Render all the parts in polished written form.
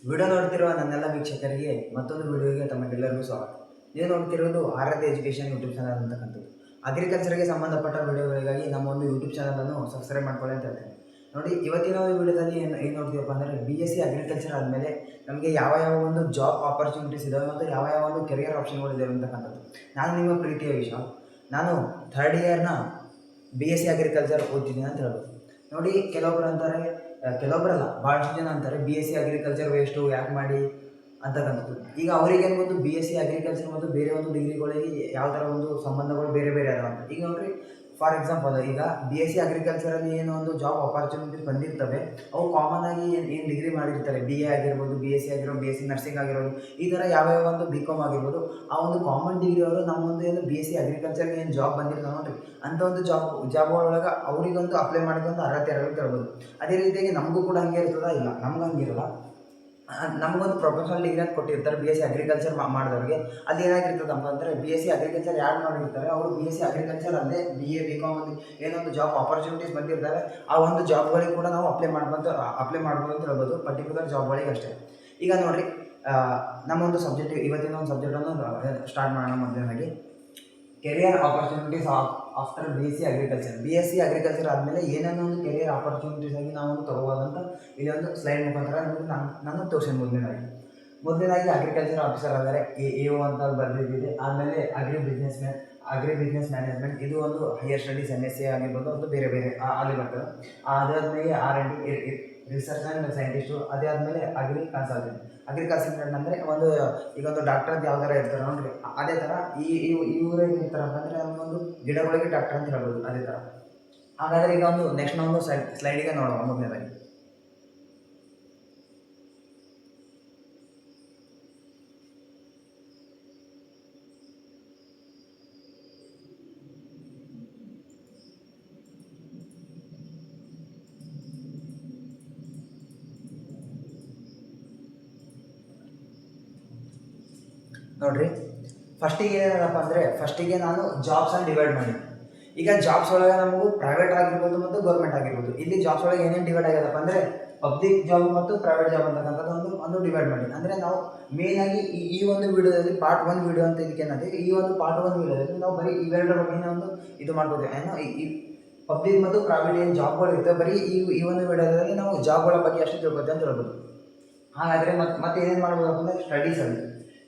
Video ನೋಡ್ತಿರುವ ನನ್ನೆಲ್ಲ ವೀಕ್ಷಕರಿಗೆ ಮತ್ತೊಂದು ವಿಡಿಯೋಗೆ ತಮಗೆಲ್ಲರಿಗೂ ಸ್ವಾಗತ. ನೀವು ನೋಡ್ತಿರೋದು ಆರಾಧ್ಯ ಎಜುಕೇಷನ್ ಯೂಟ್ಯೂಬ್ ಚಾನಲ್ ಅಂತಕ್ಕಂಥದ್ದು. ಅಗ್ರಿಕಲ್ಚರ್ಗೆ ಸಂಬಂಧಪಟ್ಟ ವಿಡಿಯೋಗಳಿಗಾಗಿ ನಮ್ಮ ಒಂದು ಯೂಟ್ಯೂಬ್ ಚಾನಲನ್ನು ಸಬ್ಸ್ಕ್ರೈಬ್ ಮಾಡ್ಕೊಳ್ಳಿ ಅಂತ ಹೇಳ್ತೇನೆ. ನೋಡಿ, ಇವತ್ತಿನ ವಿಡಿಯೋದಲ್ಲಿ ಏನು ನೋಡ್ತೀವಪ್ಪ ಅಂದರೆ BSc ಅಗ್ರಿಕಲ್ಚರ್ ಆದಮೇಲೆ ನಮಗೆ ಯಾವ ಒಂದು ಜಾಬ್ ಆಪರ್ಚುನಿಟೀಸ್ ಇದಾವೆ ಮತ್ತು ಯಾವ ಒಂದು ಕೆರಿಯರ್ ಆಪ್ಷನ್ಗಳು ಇದಾವೆ ಅಂತಕ್ಕಂಥದ್ದು. ನಾನು ನಿಮ್ಮ ಪ್ರೀತಿಯ ವಿಷಯ, ನಾನು ಥರ್ಡ್ ಇಯರ್ನ BSc ಅಗ್ರಿಕಲ್ಚರ್ ಓದ್ತಿದ್ದೀನಿ ಅಂತ ಹೇಳ್ಬೋದು. ನೋಡಿ, ಕೆಲವೊಬ್ರು ಅಂತಾರೆ, ಕೆಲವೊಬ್ಬರಲ್ಲ ಭಾಳಷ್ಟು ಜನ ಅಂತಾರೆ BSc ಅಗ್ರಿಕಲ್ಚರ್ ವೇಸ್ಟು ಯಾಕೆ ಮಾಡಿ ಅಂತಕ್ಕಂಥದ್ದು. ಈಗ ಅವರಿಗೆ ಅನ್ಬೋದು BSc ಅಗ್ರಿಕಲ್ಚರ್ ಮತ್ತು ಬೇರೆ ಒಂದು ಡಿಗ್ರಿಗಳಿಗೆ ಯಾವ ಥರ ಒಂದು ಸಂಬಂಧಗಳು ಬೇರೆ ಬೇರೆ ಅದಾವ ಅಂತ. ಈಗ ನೋಡಿರಿ, ಫಾರ್ ಎಕ್ಸಾಂಪಲ್, ಈಗ BSc ಅಗ್ರಿಕಲ್ಚರಲ್ಲಿ ಏನೋ ಒಂದು ಜಾಬ್ ಆಪರ್ಚುನಿಟೀಸ್ ಬಂದಿರ್ತವೆ, ಅವು ಕಾಮನ್ ಆಗಿ ಏನು ಡಿಗ್ರಿ ಮಾಡಿರ್ತಾರೆ, BA ಆಗಿರ್ಬೋದು, BSc ಆಗಿರ್ಬೋದು, BSc ನರ್ಸಿಂಗ್ ಆಗಿರ್ಬೋದು, ಈ ಥರ ಯಾವ್ಯಾವ ಒಂದು BCom ಆಗಿರ್ಬೋದು, ಆ ಒಂದು ಕಾಮನ್ ಡಿಗ್ರಿ ಅವರು ನಮ್ಮ ಒಂದು ಏನು BSc ಅಗ್ರಿಕಲ್ಚರ್ಗೆ ಏನು ಜಾಬ್ ಬಂದಿರ್ತಾವೆ ನೋಡಿರಿ, ಅಂಥ ಒಂದು ಜಾಬ್ಗಳೊಳಗೆ ಅವರಿಗಂತೂ ಅಪ್ಲೈ ಮಾಡಿದಂಥ ಅರ್ಹತೆ ಇರೋದು ಹೇಳ್ಬೋದು. ಅದೇ ರೀತಿಯಾಗಿ ನಮಗೂ ಕೂಡ ಹಂಗೆ ಇರ್ತದ? ಇಲ್ಲ, ನಮ್ಗೆ ಹಂಗಿರಲ್ಲ. ನಮಗೊಂದು ಪ್ರೊಫೆಷನಲ್ ಡಿಗ್ರಿ ಅಂತ ಕೊಟ್ಟಿರ್ತಾರೆ BSc ಅಗ್ರಿಕಲ್ಚರ್ ಮಾಡಿದವ್ರಿಗೆ. ಅಲ್ಲಿ ಏನಾಗಿರ್ತದಪ್ಪ ಅಂದರೆ, BSc ಅಗ್ರಿಕಲ್ಚರ್ ಯಾರು ಮಾಡಿರ್ತಾರೆ ಅವರು BSc ಅಗ್ರಿಕಲ್ಚರ್ ಅಲ್ಲದೆ BA BCom ಅಲ್ಲಿ ಏನೊಂದು ಜಾಬ್ ಆಪರ್ಚುನಿಟೀಸ್ ಬಂದಿರ್ತಾರೆ, ಆ ಒಂದು ಜಾಬ್ಗಳಿಗೆ ಕೂಡ ನಾವು ಅಪ್ಲೈ ಮಾಡ್ಬೋದು ಅಂತ ಹೇಳ್ಬೋದು, ಪರ್ಟಿಕ್ಯುಲರ್ ಜಾಬ್ಗಳಿಗೆ ಅಷ್ಟೇ. ಈಗ ನೋಡಿರಿ, ನಮ್ಮ ಒಂದು ಸಬ್ಜೆಕ್ಟ್, ಇವತ್ತಿನ ಒಂದು ಸಬ್ಜೆಕ್ಟನ್ನು ಸ್ಟಾರ್ಟ್ ಮಾಡೋಣ. ಮೊದಲನೇದಾಗಿ career opportunities after BSc agriculture. BSc agriculture ಆದಮೇಲೆ ಏನೇನೋ ಒಂದು ಕೆರಿಯರ್ ಆಪರ್ಚುನಿಟೀಸ್ ಆಗಿ ನಾವು ತೊಗೋಬೋದಂತ ಇಲ್ಲಿ ಒಂದು ಸ್ಲೈಡ್ ಮುಖಾಂತರ ನಿಮಗೆ ನಾನು ತೋರಿಸಿ. ಮೊದಲನೇದಾಗಿ ಅಗ್ರಿಕಲ್ಚರ್ ಆಫೀಸರ್ ಆದರೆ AO ಅಂತ ಬರೆದಿದ್ದಿದೆ. ಆಮೇಲೆ ಅಗ್ರಿ ಬಿಸ್ನೆಸ್ ಮ್ಯಾನೇಜ್ಮೆಂಟ್, ಇದು ಒಂದು ಹೈಯರ್ ಸ್ಟಡೀಸ್ MSc ಆಗಿರ್ಬೋದು, ಒಂದು ಬೇರೆ ಬೇರೆ ಅಲ್ಲಿ ಬರ್ತದೆ. ಅದಾದಮೇಲೆ R&D ರಿಸರ್ಚ್ ಆ್ಯಂಡ್ ಸೈಂಟಿಸ್ಟು. ಅದೇ ಆದಮೇಲೆ ಅಗ್ರಿ ಕನ್ಸಲ್ಟೆಂಟ್ ಅಂದರೆ ಈಗ ಒಂದು ಡಾಕ್ಟರ್ ಯಾವ ಥರ ಇರ್ತಾರೆ ನೋಡಿರಿ, ಅದೇ ಥರ ಇವರು ಏನಿರ್ತಾರಪ್ಪ ಅಂದರೆ ಒಂದು ಗಿಡಗಳಿಗೆ ಡಾಕ್ಟರ್ ಅಂತ ಹೇಳ್ಬೋದು, ಅದೇ ಥರ. ಹಾಗಾದರೆ ಈಗ ನೆಕ್ಸ್ಟ್ ನಾವು ಸ್ಲೈಡಿಗೆ ನೋಡುವ. ಮೊದಲನೇದಾಗಿ ನೋಡಿರಿ, ಫಸ್ಟಿಗೆ ಏನಪ್ಪ ಅಂದರೆ, ಫಸ್ಟಿಗೆ ನಾನು ಜಾಬ್ಸನ್ನು ಡಿವೈಡ್ ಮಾಡಿ. ಈಗ ಜಾಬ್ಸ್ ಒಳಗೆ ನಮಗೂ ಪ್ರೈವೇಟ್ ಆಗಿರ್ಬೋದು ಮತ್ತು ಗೌರ್ಮೆಂಟ್ ಆಗಿರ್ಬೋದು. ಇಲ್ಲಿ ಜಾಬ್ಸ್ ಒಳಗೆ ಏನೇನು ಡಿವೈಡ್ ಆಗ್ಯದಪ್ಪ ಅಂದರೆ, ಪಬ್ಲಿಕ್ ಜಾಬ್ ಮತ್ತು ಪ್ರೈವೇಟ್ ಜಾಬ್ ಅಂತಕ್ಕಂಥದ್ದು ಒಂದು ಡಿವೈಡ್ ಮಾಡಿ. ಅಂದರೆ ನಾವು ಮೇಯ್ನಾಗಿ ಈ ಒಂದು ವಿಡಿಯೋದಲ್ಲಿ ಪಾರ್ಟ್ 1 ವಿಡಿಯೋ ಅಂತ ಇದಕ್ಕೆ ಏನಂತೀವಿ, ಈ ಒಂದು ಪಾರ್ಟ್ 1 ವಿಡಿಯೋದಲ್ಲಿ ನಾವು ಬರೀ ಇವೆರಡರ ಬಗ್ಗೆ ಒಂದು ಇದು ಮಾಡ್ಬೋದು. ಏನೋ ಈ ಪಬ್ಲಿಕ್ ಮತ್ತು ಪ್ರೈವೇಟ್ ಏನು ಜಾಬ್ಗಳು ಇರ್ತವೆ, ಬರೀ ಈ ಒಂದು ವಿಡಿಯೋದಲ್ಲಿ ನಾವು ಜಾಬ್ಗಳ ಬಗ್ಗೆ ಅಷ್ಟೇ ತಿಳ್ಕೊತೀವಿ ಅಂತ ಹೇಳ್ಬೋದು. ಹಾಗಾದರೆ ಮತ್ತೆ ಏನೇನು ಮಾಡ್ಬೋದಪ್ಪ ಅಂದರೆ, ಸ್ಟಡೀಸಲ್ಲಿ.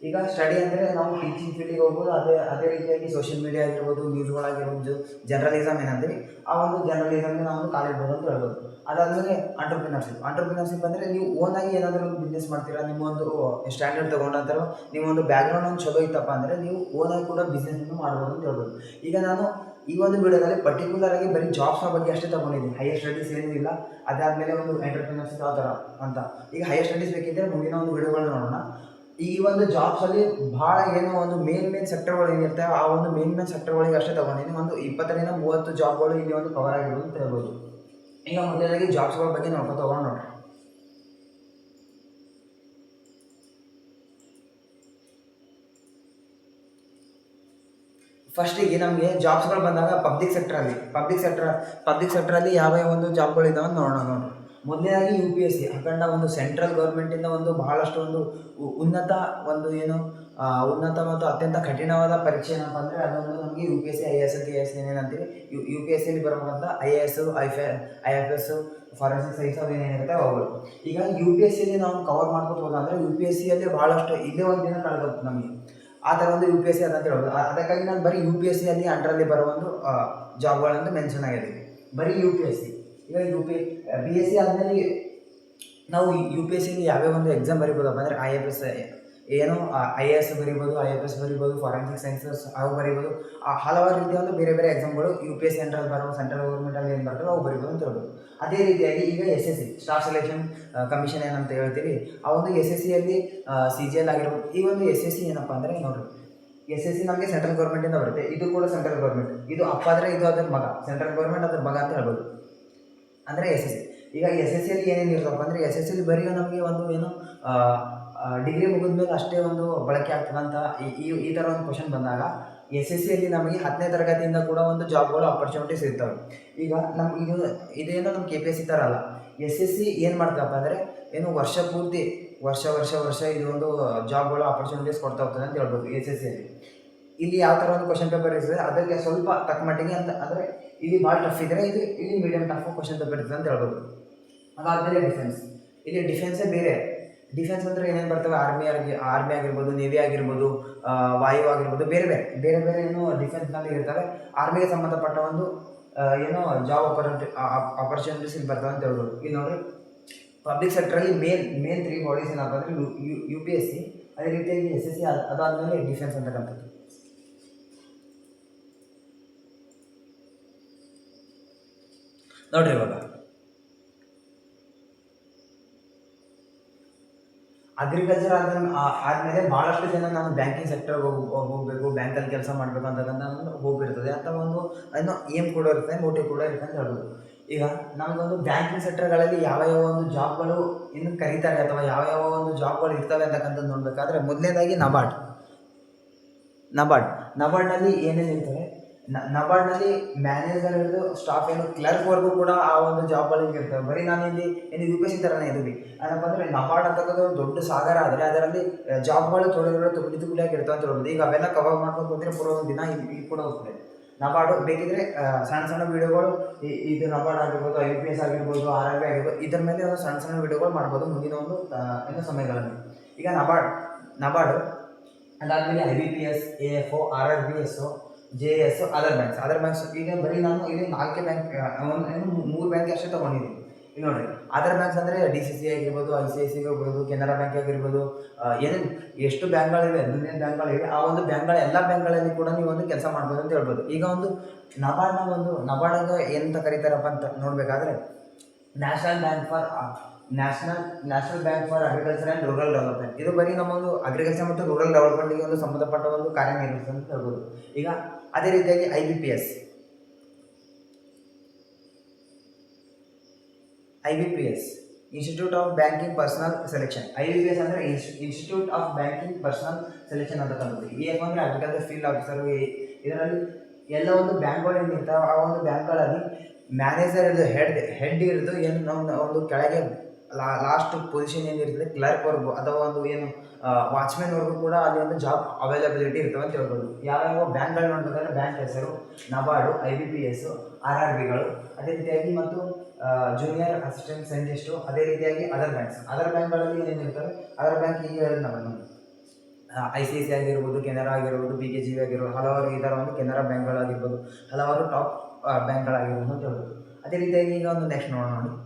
ಈಗ ಸ್ಟಡಿ ಅಂದರೆ ನಾವು ಟೀಚಿಂಗ್ ಫೀಲ್ಡಿಗೆ ಹೋಗ್ಬೋದು, ಅದೇ ರೀತಿಯಾಗಿ ಸೋಷಿಯಲ್ ಮೀಡಿಯಾ ಆಗಿರ್ಬೋದು, ನ್ಯೂಸ್ಗಳಾಗಿರ್ಬೋದು, ಜರ್ನಲಿಸಮ್ ಏನಂತೀವಿ, ಆ ಒಂದು ಜರ್ನಲಿಸಮ್ಗೆ ನಾವು ಕಾಲಿಡ್ಬೋದು ಅಂತ ಹೇಳ್ಬೋದು. ಅದಾದಮೇಲೆ ಆಂಟ್ರಪ್ರಿನರ್ಶಿಪ್ ಅಂದರೆ ನೀವು ಓನಾಗಿ ಏನಾದರೂ ಬಿಸ್ನೆಸ್ ಮಾಡ್ತೀರಾ, ನಿಮ್ಮೊಂದು ಸ್ಟ್ಯಾಂಡರ್ಡ್ ತೊಗೊಂಡಂತರ ನಿಮ್ಮೊಂದು ಬ್ಯಾಕ್ಗ್ರೌಂಡ್ ಒಂದು ಚಲೋ ಇತ್ತಪ್ಪ ಅಂದರೆ ನೀವು ಓನಾಗಿ ಕೂಡ ಬಿಸ್ನೆಸ್ಸನ್ನು ಮಾಡ್ಬೋದು ಅಂತ ಹೇಳ್ಬೋದು. ಈಗ ನಾನು ಈ ಒಂದು ವಿಡಿಯೋದಲ್ಲಿ ಪರ್ಟಿಕ್ಯುಲರ್ ಆಗಿ ಬರೀ ಜಾಬ್ಸ್ನ ಬಗ್ಗೆ ಅಷ್ಟೇ ತೊಗೊಂಡಿದ್ದೀನಿ, ಹೈಯರ್ ಸ್ಟಡೀಸ್ ಏನೂ ಇಲ್ಲ. ಅದಾದಮೇಲೆ ಒಂದು ಎಂಟರ್ಪ್ರಿನರ್ಶಿಪ್ ಯಾವ ಥರ ಅಂತ. ಈಗ ಹೈಯರ್ ಸ್ಟಡೀಸ್ ಬೇಕಿದ್ದರೆ ಮುಂದಿನ ಒಂದು ವಿಡಿಯೋಗಳನ್ನ ನೋಡೋಣ. ಈ ಒಂದು ಜಾಬ್ಸಲ್ಲಿ ಭಾಳ ಏನೋ ಒಂದು ಮೇನ್ ಸೆಕ್ಟರ್ಗಳು ಏನಿರ್ತವೆ, ಆ ಒಂದು ಮೇನ್ ಸೆಕ್ಟರ್ಗಳಿಗೆ ಅಷ್ಟೇ ತೊಗೊಂಡಿದ್ದೀನಿ. ಒಂದು 20ರಿಂದ 30 ಜಾಬ್ಗಳು ಇಲ್ಲಿ ಒಂದು ಕವರ್ ಆಗಿರ್ಬೋದು ಅಂತ ಹೇಳ್ಬೋದು. ಈಗ ಮೊದಲನೇದಾಗಿ ಜಾಬ್ಸ್ಗಳ ಬಗ್ಗೆ ತೊಗೊಂಡು ನೋಡ್ರಿ. ಫಸ್ಟಿಗೆ ನಮಗೆ ಜಾಬ್ಸ್ಗಳು ಬಂದಾಗ ಪಬ್ಲಿಕ್ ಸೆಕ್ಟ್ರಲ್ಲಿ ಯಾವ ಒಂದು ಜಾಬ್ಗಳು ಇದ್ದಾವೆ ಅಂತ ನೋಡೋಣ. ನೋಡಿರಿ, ಮೊದಲನೇದಾಗಿ UPSC, ಅಖಂಡ ಒಂದು ಸೆಂಟ್ರಲ್ ಗೌರ್ಮೆಂಟಿಂದ ಒಂದು ಬಹಳಷ್ಟು ಒಂದು ಉನ್ನತ ಮತ್ತು ಅತ್ಯಂತ ಕಠಿಣವಾದ ಪರೀಕ್ಷೆ ಏನಪ್ಪ ಅಂದರೆ, ಅದೊಂದು ನಮಗೆ UPSC IAS KS ಏನೇನಂತೀವಿ. UPSCಯಲ್ಲಿ ಬರಬೇಕಂತ IAS IFS ಫಾರೆನ್ಸಿಕ್ ಸೈನ್ಸ್ ಅದು ಏನೇನಿರುತ್ತೆ ಅವುಗಳು. ಈಗ UPSCಯಲ್ಲಿ ನಾವು ಕವರ್ ಮಾಡ್ಕೊತ ಹೋದಂದರೆ UPSCಯಲ್ಲಿ ಭಾಳಷ್ಟು ಇಲ್ಲೇ ಒಂದು ದಿನ ಕಳೆದೋಗ್ತದೆ ನಮಗೆ. ಆ ಥರ ಒಂದು UPSC ಅದಂತ ಹೇಳ್ಬೋದು. ಅದಕ್ಕಾಗಿ ನಾನು ಬರೀ UPSCಯಲ್ಲಿ ಅಂಡರಲ್ಲಿ ಬರೋ ಒಂದು ಜಾಬ್ಗಳಂತ ಮೆನ್ಷನ್ ಆಗಿದೆ, ಬರೀ UPSC. ಈಗ BSc ಆದಮೇಲೆ ನಾವು UPSCಯಲ್ಲಿ ಯಾವ್ಯಾವ ಒಂದು ಎಕ್ಸಾಮ್ ಬರಿಬೋದಪ್ಪ ಅಂದರೆ, IAS ಬರಿಬೋದು, IFS ಬರಿಬೋದು, ಫಾರೆನ್ಸಿಕ್ ಸೈನ್ಸಸ್ ಅವು ಬರಿಬೋದು. ಹಲವಾರು ರೀತಿಯ ಒಂದು ಬೇರೆ ಬೇರೆ ಎಕ್ಸಾಮ್ಗಳು UPSC ಅಂಡರಲ್ಲಿ ಬರೋ, ಸೆಂಟ್ರಲ್ ಗೌರ್ಮೆಂಟಲ್ಲಿ ಏನು ಬರ್ತವೆ ಅವು ಬರಿಬೋದು ಅಂತ ಹೇಳ್ಬೋದು. ಅದೇ ರೀತಿಯಾಗಿ ಈಗ SSC ಸ್ಟಾಫ್ ಸೆಲೆಕ್ಷನ್ ಕಮಿಷನ್ ಏನಂತ ಹೇಳ್ತೀವಿ, ಆ ಒಂದು SSCಯಲ್ಲಿ CGL ಆಗಿರ್ಬೋದು. ಈ ಒಂದು SSC ಏನಪ್ಪ ಅಂದರೆ ನೋಡಿರಿ, SSC ನಮಗೆ ಸೆಂಟ್ರಲ್ ಗೌರ್ಮೆಂಟಿಂದ ಬರುತ್ತೆ. ಇದು ಕೂಡ ಸೆಂಟ್ರಲ್ ಗೌರ್ಮೆಂಟ್, ಇದು ಅಪ್ಪ ಆದರೆ ಇದು ಅದರ ಮಗ, ಸೆಂಟ್ರಲ್ ಗೌರ್ಮೆಂಟ್ ಅದ್ರ ಮಗ ಅಂತ ಹೇಳ್ಬೋದು, ಅಂದರೆ SSC. ಈಗ SSCಯಲ್ಲಿ ಏನೇನು ಇರ್ತಪ್ಪ ಅಂದರೆ, SSCಯಲ್ಲಿ ಬರೀ ನಮಗೆ ಒಂದು ಏನು ಡಿಗ್ರಿ ಮುಗಿದ್ಮೇಲೆ ಅಷ್ಟೇ ಒಂದು ಬಳಕೆ ಆಗ್ತದಂತ ಈ ಥರ ಒಂದು ಕ್ವಶನ್ ಬಂದಾಗ, SSCಯಲ್ಲಿ ನಮಗೆ 10ನೇ ತರಗತಿಯಿಂದ ಕೂಡ ಒಂದು ಜಾಬ್ಗಳು ಆಪರ್ಚುನಿಟೀಸ್ ಇರ್ತವೆ. ಈಗ ಇದೇನೋ ನಮ್ಮ KPSC ಥರ ಅಲ್ಲ. SSC ಏನು ಮಾಡ್ತಪ್ಪ ಅಂದರೆ, ಏನು ವರ್ಷ ಪೂರ್ತಿ ವರ್ಷ ಇದೊಂದು ಜಾಬ್ಗಳು ಆಪರ್ಚುನಿಟೀಸ್ ಕೊಡ್ತಾ ಹೋಗ್ತದೆ ಅಂತ ಹೇಳ್ಬೋದು SSCಯಲ್ಲಿ. ಇಲ್ಲಿ ಯಾವ ಥರ ಒಂದು ಕ್ವಶನ್ ಪೇಪರ್ ಇರ್ತದೆ ಅದಕ್ಕೆ ಸ್ವಲ್ಪ ತಕ್ಕ ಮಟ್ಟಿಗೆ ಅಂತ ಅಂದರೆ ಇಲ್ಲಿ ಭಾಳ ಟಫ್ ಇದ್ದರೆ ಇಲ್ಲಿ ಮೀಡಿಯಮ್ ಟಫ್ ಕ್ವಶನ್ ಪೇಪರ್ ಇರ್ತದೆ ಅಂತ ಹೇಳ್ಬೋದು. ಅದಾದಮೇಲೆ ಇಲ್ಲಿ ಡಿಫೆನ್ಸೇ ಬೇರೆ. ಡಿಫೆನ್ಸ್ ಅಂದರೆ ಏನೇನು ಬರ್ತವೆ, ಆರ್ಮಿ ಆಗಿರ್ಬೋದು, ನೇವಿ ಆಗಿರ್ಬೋದು, ವಾಯು ಆಗಿರ್ಬೋದು, ಬೇರೆ ಏನು ಡಿಫೆನ್ಸ್ನಲ್ಲಿ ಇರ್ತವೆ. ಆರ್ಮಿಗೆ ಸಂಬಂಧಪಟ್ಟ ಒಂದು ಏನೋ ಜಾಬ್ ಆಪರ್ಚುನಿಟೀಸ್ ಇಲ್ಲಿ ಬರ್ತವೆ ಅಂತ ಹೇಳ್ಬೋದು. ಇಲ್ಲಿ ನೋಡಿರಿ, ಪಬ್ಲಿಕ್ ಸೆಕ್ಟ್ರಲ್ಲಿ ಮೇನ್ 3 ಬಾಡೀಸ್ ಏನಪ್ಪ ಅಂದರೆ UPSC, ಅದೇ ರೀತಿಯಾಗಿ SSC, ಅದಾದಮೇಲೆ ಡಿಫೆನ್ಸ್ ಅಂತಕ್ಕಂಥದ್ದು. ನೋಡ್ರಿ, ಇವಾಗ ಅಗ್ರಿಕಲ್ಚರ್ ಆದಮೇಲೆ ಭಾಳಷ್ಟು ಜನ ನಾನು ಬ್ಯಾಂಕಿಂಗ್ ಸೆಕ್ಟರ್ಗೆ ಹೋಗಬೇಕು, ಬ್ಯಾಂಕಲ್ಲಿ ಕೆಲಸ ಮಾಡಬೇಕು ಅಂತಕ್ಕಂಥ ಒಂದು ಹೋಗಿರ್ತದೆ ಅಂತ ಒಂದು ಏನೋ ಏಮ್ ಕೂಡ ಇರ್ತದೆ, ಮೋಟಿವ್ ಕೂಡ ಇರುತ್ತೆ ಅಂತ ಹೇಳ್ಬೋದು. ಈಗ ನಮಗೊಂದು ಬ್ಯಾಂಕಿಂಗ್ ಸೆಕ್ಟರ್ಗಳಲ್ಲಿ ಯಾವ ಒಂದು ಜಾಬ್ಗಳು ಇನ್ನು ಕರೀತಾರೆ ಅಥವಾ ಯಾವ ಒಂದು ಜಾಬ್ಗಳು ಇರ್ತವೆ ಅಂತಕ್ಕಂಥದ್ದು ನೋಡಬೇಕಾದ್ರೆ ಮೊದಲನೇದಾಗಿ ನಬಾರ್ಡ್ನಲ್ಲಿ ಏನೇನು ಇರ್ತವೆ, ನಬಾರ್ಡ್ನಲ್ಲಿ ಮ್ಯಾನೇಜರ್ ಹಿಡಿದು ಸ್ಟಾಫ್ ಏನು ಕ್ಲರ್ಕ್ವರೆಗೂ ಕೂಡ ಆ ಒಂದು ಜಾಬ್ಗಳಿಗೆ ಇರ್ತವೆ. ಬರೀ ನಾನು ಇಲ್ಲಿ ಏನು UPSC ಥರನೇ ಇದ್ದೀವಿ ಏನಪ್ಪ ಅಂದರೆ ನಬಾರ್ಡ್ ಅಂತಕ್ಕಂಥ ಒಂದು ದೊಡ್ಡ ಸಾಗರ ಆದರೆ ಅದರಲ್ಲಿ ಜಾಬ್ಗಳು ತುಳಿಯಾಗಿ ಇರ್ತವೆ ಅಂತ ಹೇಳ್ಬೋದು. ಈಗ ಅವೆಲ್ಲ ಕವರ್ ಮಾಡ್ಕೊಂಡು ಬಂದರೆ ಪೂರ ಒಂದು ದಿನ ಇಲ್ಲಿ ಕೂಡ ಹೋಗ್ತದೆ. ನಬಾರ್ಡು ಬೇಕಿದ್ರೆ ಸಣ್ಣ ವಿಡಿಯೋಗಳು ಇದು ನಬಾರ್ಡ್ ಆಗಿರ್ಬೋದು, UPS ಆಗಿರ್ಬೋದು, RRB ಆಗಿರ್ಬೋದು, ಇದರ ಮೇಲೆ ಒಂದು ಸಣ್ಣ ವಿಡಿಯೋಗಳು ಮಾಡ್ಬೋದು ಮುಂದಿನ ಒಂದು ಏನೋ ಸಮಯಗಳಲ್ಲಿ. ಈಗ ನಬಾರ್ಡು ಅದಾದಮೇಲೆ IBPS, AFO, RRBS, JS, other banks. ಈಗ ಬರೀ ನಾನು ಇಲ್ಲಿ 4 ಬ್ಯಾಂಕ್ 3 ಬ್ಯಾಂಕ್ ಅಷ್ಟೇ ತೊಗೊಂಡಿದ್ದೀನಿ. ಈಗ ನೋಡಿರಿ, ಅದರ್ ಬ್ಯಾಂಕ್ಸ್ ಅಂದರೆ DCC ಆಗಿರ್ಬೋದು, ICICI ಆಗಿರ್ಬೋದು, ಕೆನರಾ ಬ್ಯಾಂಕ್ ಆಗಿರ್ಬೋದು, ಏನೇನು ಎಷ್ಟು ಬ್ಯಾಂಕ್ಗಳಿವೆ, ದುನಿಯಾ ಬ್ಯಾಂಕ್ಗಳಿವೆ, ಆ ಒಂದು ಎಲ್ಲ ಬ್ಯಾಂಕ್ಗಳಲ್ಲಿ ಕೂಡ ನೀವು ಒಂದು ಕೆಲಸ ಮಾಡ್ಬೋದು ಅಂತ ಹೇಳ್ಬೋದು. ಈಗ ಒಂದು ನಬಾರ್ಡ್ ಏನಂತ ಕರೀತಾರಪ್ಪ ಅಂತ ನೋಡಬೇಕಾದ್ರೆ national bank for agriculture and rural development. ಇದು ಬರೀ ನಮ್ಮೊಂದು ಅಗ್ರಿಕಲ್ಚರ್ ಮತ್ತು ರೂರಲ್ ಡೆವಲಪ್ಮೆಂಟ್ಗೆ ಒಂದು ಸಂಬಂಧಪಟ್ಟ ಒಂದು ಕಾರ್ಯನಿರ್ವಹಿಸುತ್ತೆ ಅಂತ ಹೇಳ್ಬೋದು. ಈಗ ಅದೇ ರೀತಿಯಾಗಿ IBPS institute of banking personal selection. IBPS ಅಂದರೆ institute of banking personal selection ಅಂತಕ್ಕಂಥದ್ದು. ಏನು ಅಂದರೆ ಅಗ್ರಿಕಲ್ಚರ್ ಫೀಲ್ಡ್ ಆಫೀಸರು. ಇದರಲ್ಲಿ ಎಲ್ಲ ಒಂದು ಬ್ಯಾಂಕ್ಗಳು ಏನಿರ್ತಾವೆ ಆ ಒಂದು ಬ್ಯಾಂಕ್ಗಳಲ್ಲಿ ಮ್ಯಾನೇಜರ್ ಹಿಡಿದು ಹೆಡ್ ಹಿಡಿದು ಏನು ನಮ್ಮ ಒಂದು ಕೆಳಗೆ ಲಾಸ್ಟ್ ಪೊಸಿಷನ್ ಏನಿರ್ತದೆ ಕ್ಲರ್ಕ್ವರೆಗೂ ಅಥವಾ ಒಂದು ಏನು ವಾಚ್ಮೆನ್ವರೆಗೂ ಕೂಡ ಅಲ್ಲಿ ಒಂದು ಜಾಬ್ ಅವೈಲಬಿಲಿಟಿ ಇರ್ತವೆ ಅಂತ ಹೇಳ್ಬೋದು. ಯಾವ್ಯಾವ ಬ್ಯಾಂಕ್ಗಳು ನೋಡ್ಬೇಕಾದ್ರೆ ಬ್ಯಾಂಕ್ ಹೆಸರು ನಬಾರ್ಡು, IBPS, RRBಗಳು, ಅದೇ ರೀತಿಯಾಗಿ ಮತ್ತು ಜೂನಿಯರ್ ಅಸಿಸ್ಟೆಂಟ್ ಸೈಂಟಿಸ್ಟು, ಅದೇ ರೀತಿಯಾಗಿ ಅದರ್ ಬ್ಯಾಂಕ್ಗಳಲ್ಲಿ ಏನೇನಿರ್ತವೆ, ಅದರ್ ಬ್ಯಾಂಕ್ ಈಗ ಹೇಳಿದ ನಾನು ICICI ಆಗಿರ್ಬೋದು, ಕೆನರಾ ಆಗಿರ್ಬೋದು, BKGB ಆಗಿರ್ಬೋದು, ಹಲವಾರು ಈ ಥರ ಒಂದು ಕೆನರಾ ಬ್ಯಾಂಕ್ಗಳಾಗಿರ್ಬೋದು, ಹಲವಾರು ಟಾಪ್ ಬ್ಯಾಂಕ್ಗಳಾಗಿರ್ಬೋದು ಅಂತ ಹೇಳ್ಬೋದು. ಅದೇ ರೀತಿಯಾಗಿ ಈಗ ಒಂದು ನೆಕ್ಸ್ಟ್ ನೋಡಿ,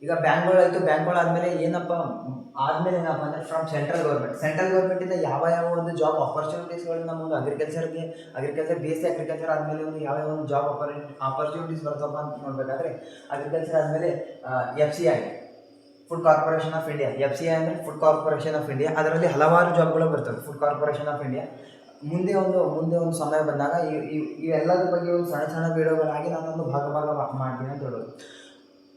ಈಗ ಬ್ಯಾಂಕ್ಗಳಾದ್ಮೇಲೆ ಏನಪ್ಪ ಅಂದರೆ ಫ್ರಮ್ ಸೆಂಟ್ರಲ್ ಗೌರ್ಮೆಂಟಿಂದ ಯಾವ ಒಂದು ಜಾಬ್ ಆಪರ್ಚುನಿಟೀಸ್ಗಳು ನಮ್ಮ ಒಂದು ಅಗ್ರಿಕಲ್ಚರ್ BSc ಅಗ್ರಿಕಲ್ಚರ್ ಆದಮೇಲೆ ಒಂದು ಯಾವ ಒಂದು ಜಾಬ್ ಆಪರ್ಚುನಿಟೀಸ್ ಬರ್ತಪ್ಪ ಅಂತ ನೋಡಬೇಕಾದ್ರೆ ಅಗ್ರಿಕಲ್ಚರ್ ಆದಮೇಲೆ FCI, food corporation of India. FCI ಅಂದರೆ ಫುಡ್ ಕಾರ್ಪೊರೇಷನ್ ಆಫ್ ಇಂಡಿಯಾ. ಅದರಲ್ಲಿ ಹಲವಾರು ಜಾಬ್ಗಳು ಬರ್ತವೆ. ಫುಡ್ ಕಾರ್ಪೊರೇಷನ್ ಆಫ್ ಇಂಡಿಯಾ ಮುಂದೆ ಒಂದು ಸಮಯ ಬಂದಾಗ ಇವೆಲ್ಲದ್ರ ಬಗ್ಗೆ ಒಂದು ಸಣ್ಣ ವಿಡಿಯೋಗಳಾಗಿ ನಾನೊಂದು ಭಾಗ ಮಾಡ್ತೀನಿ ಅಂತ ಹೇಳೋದು.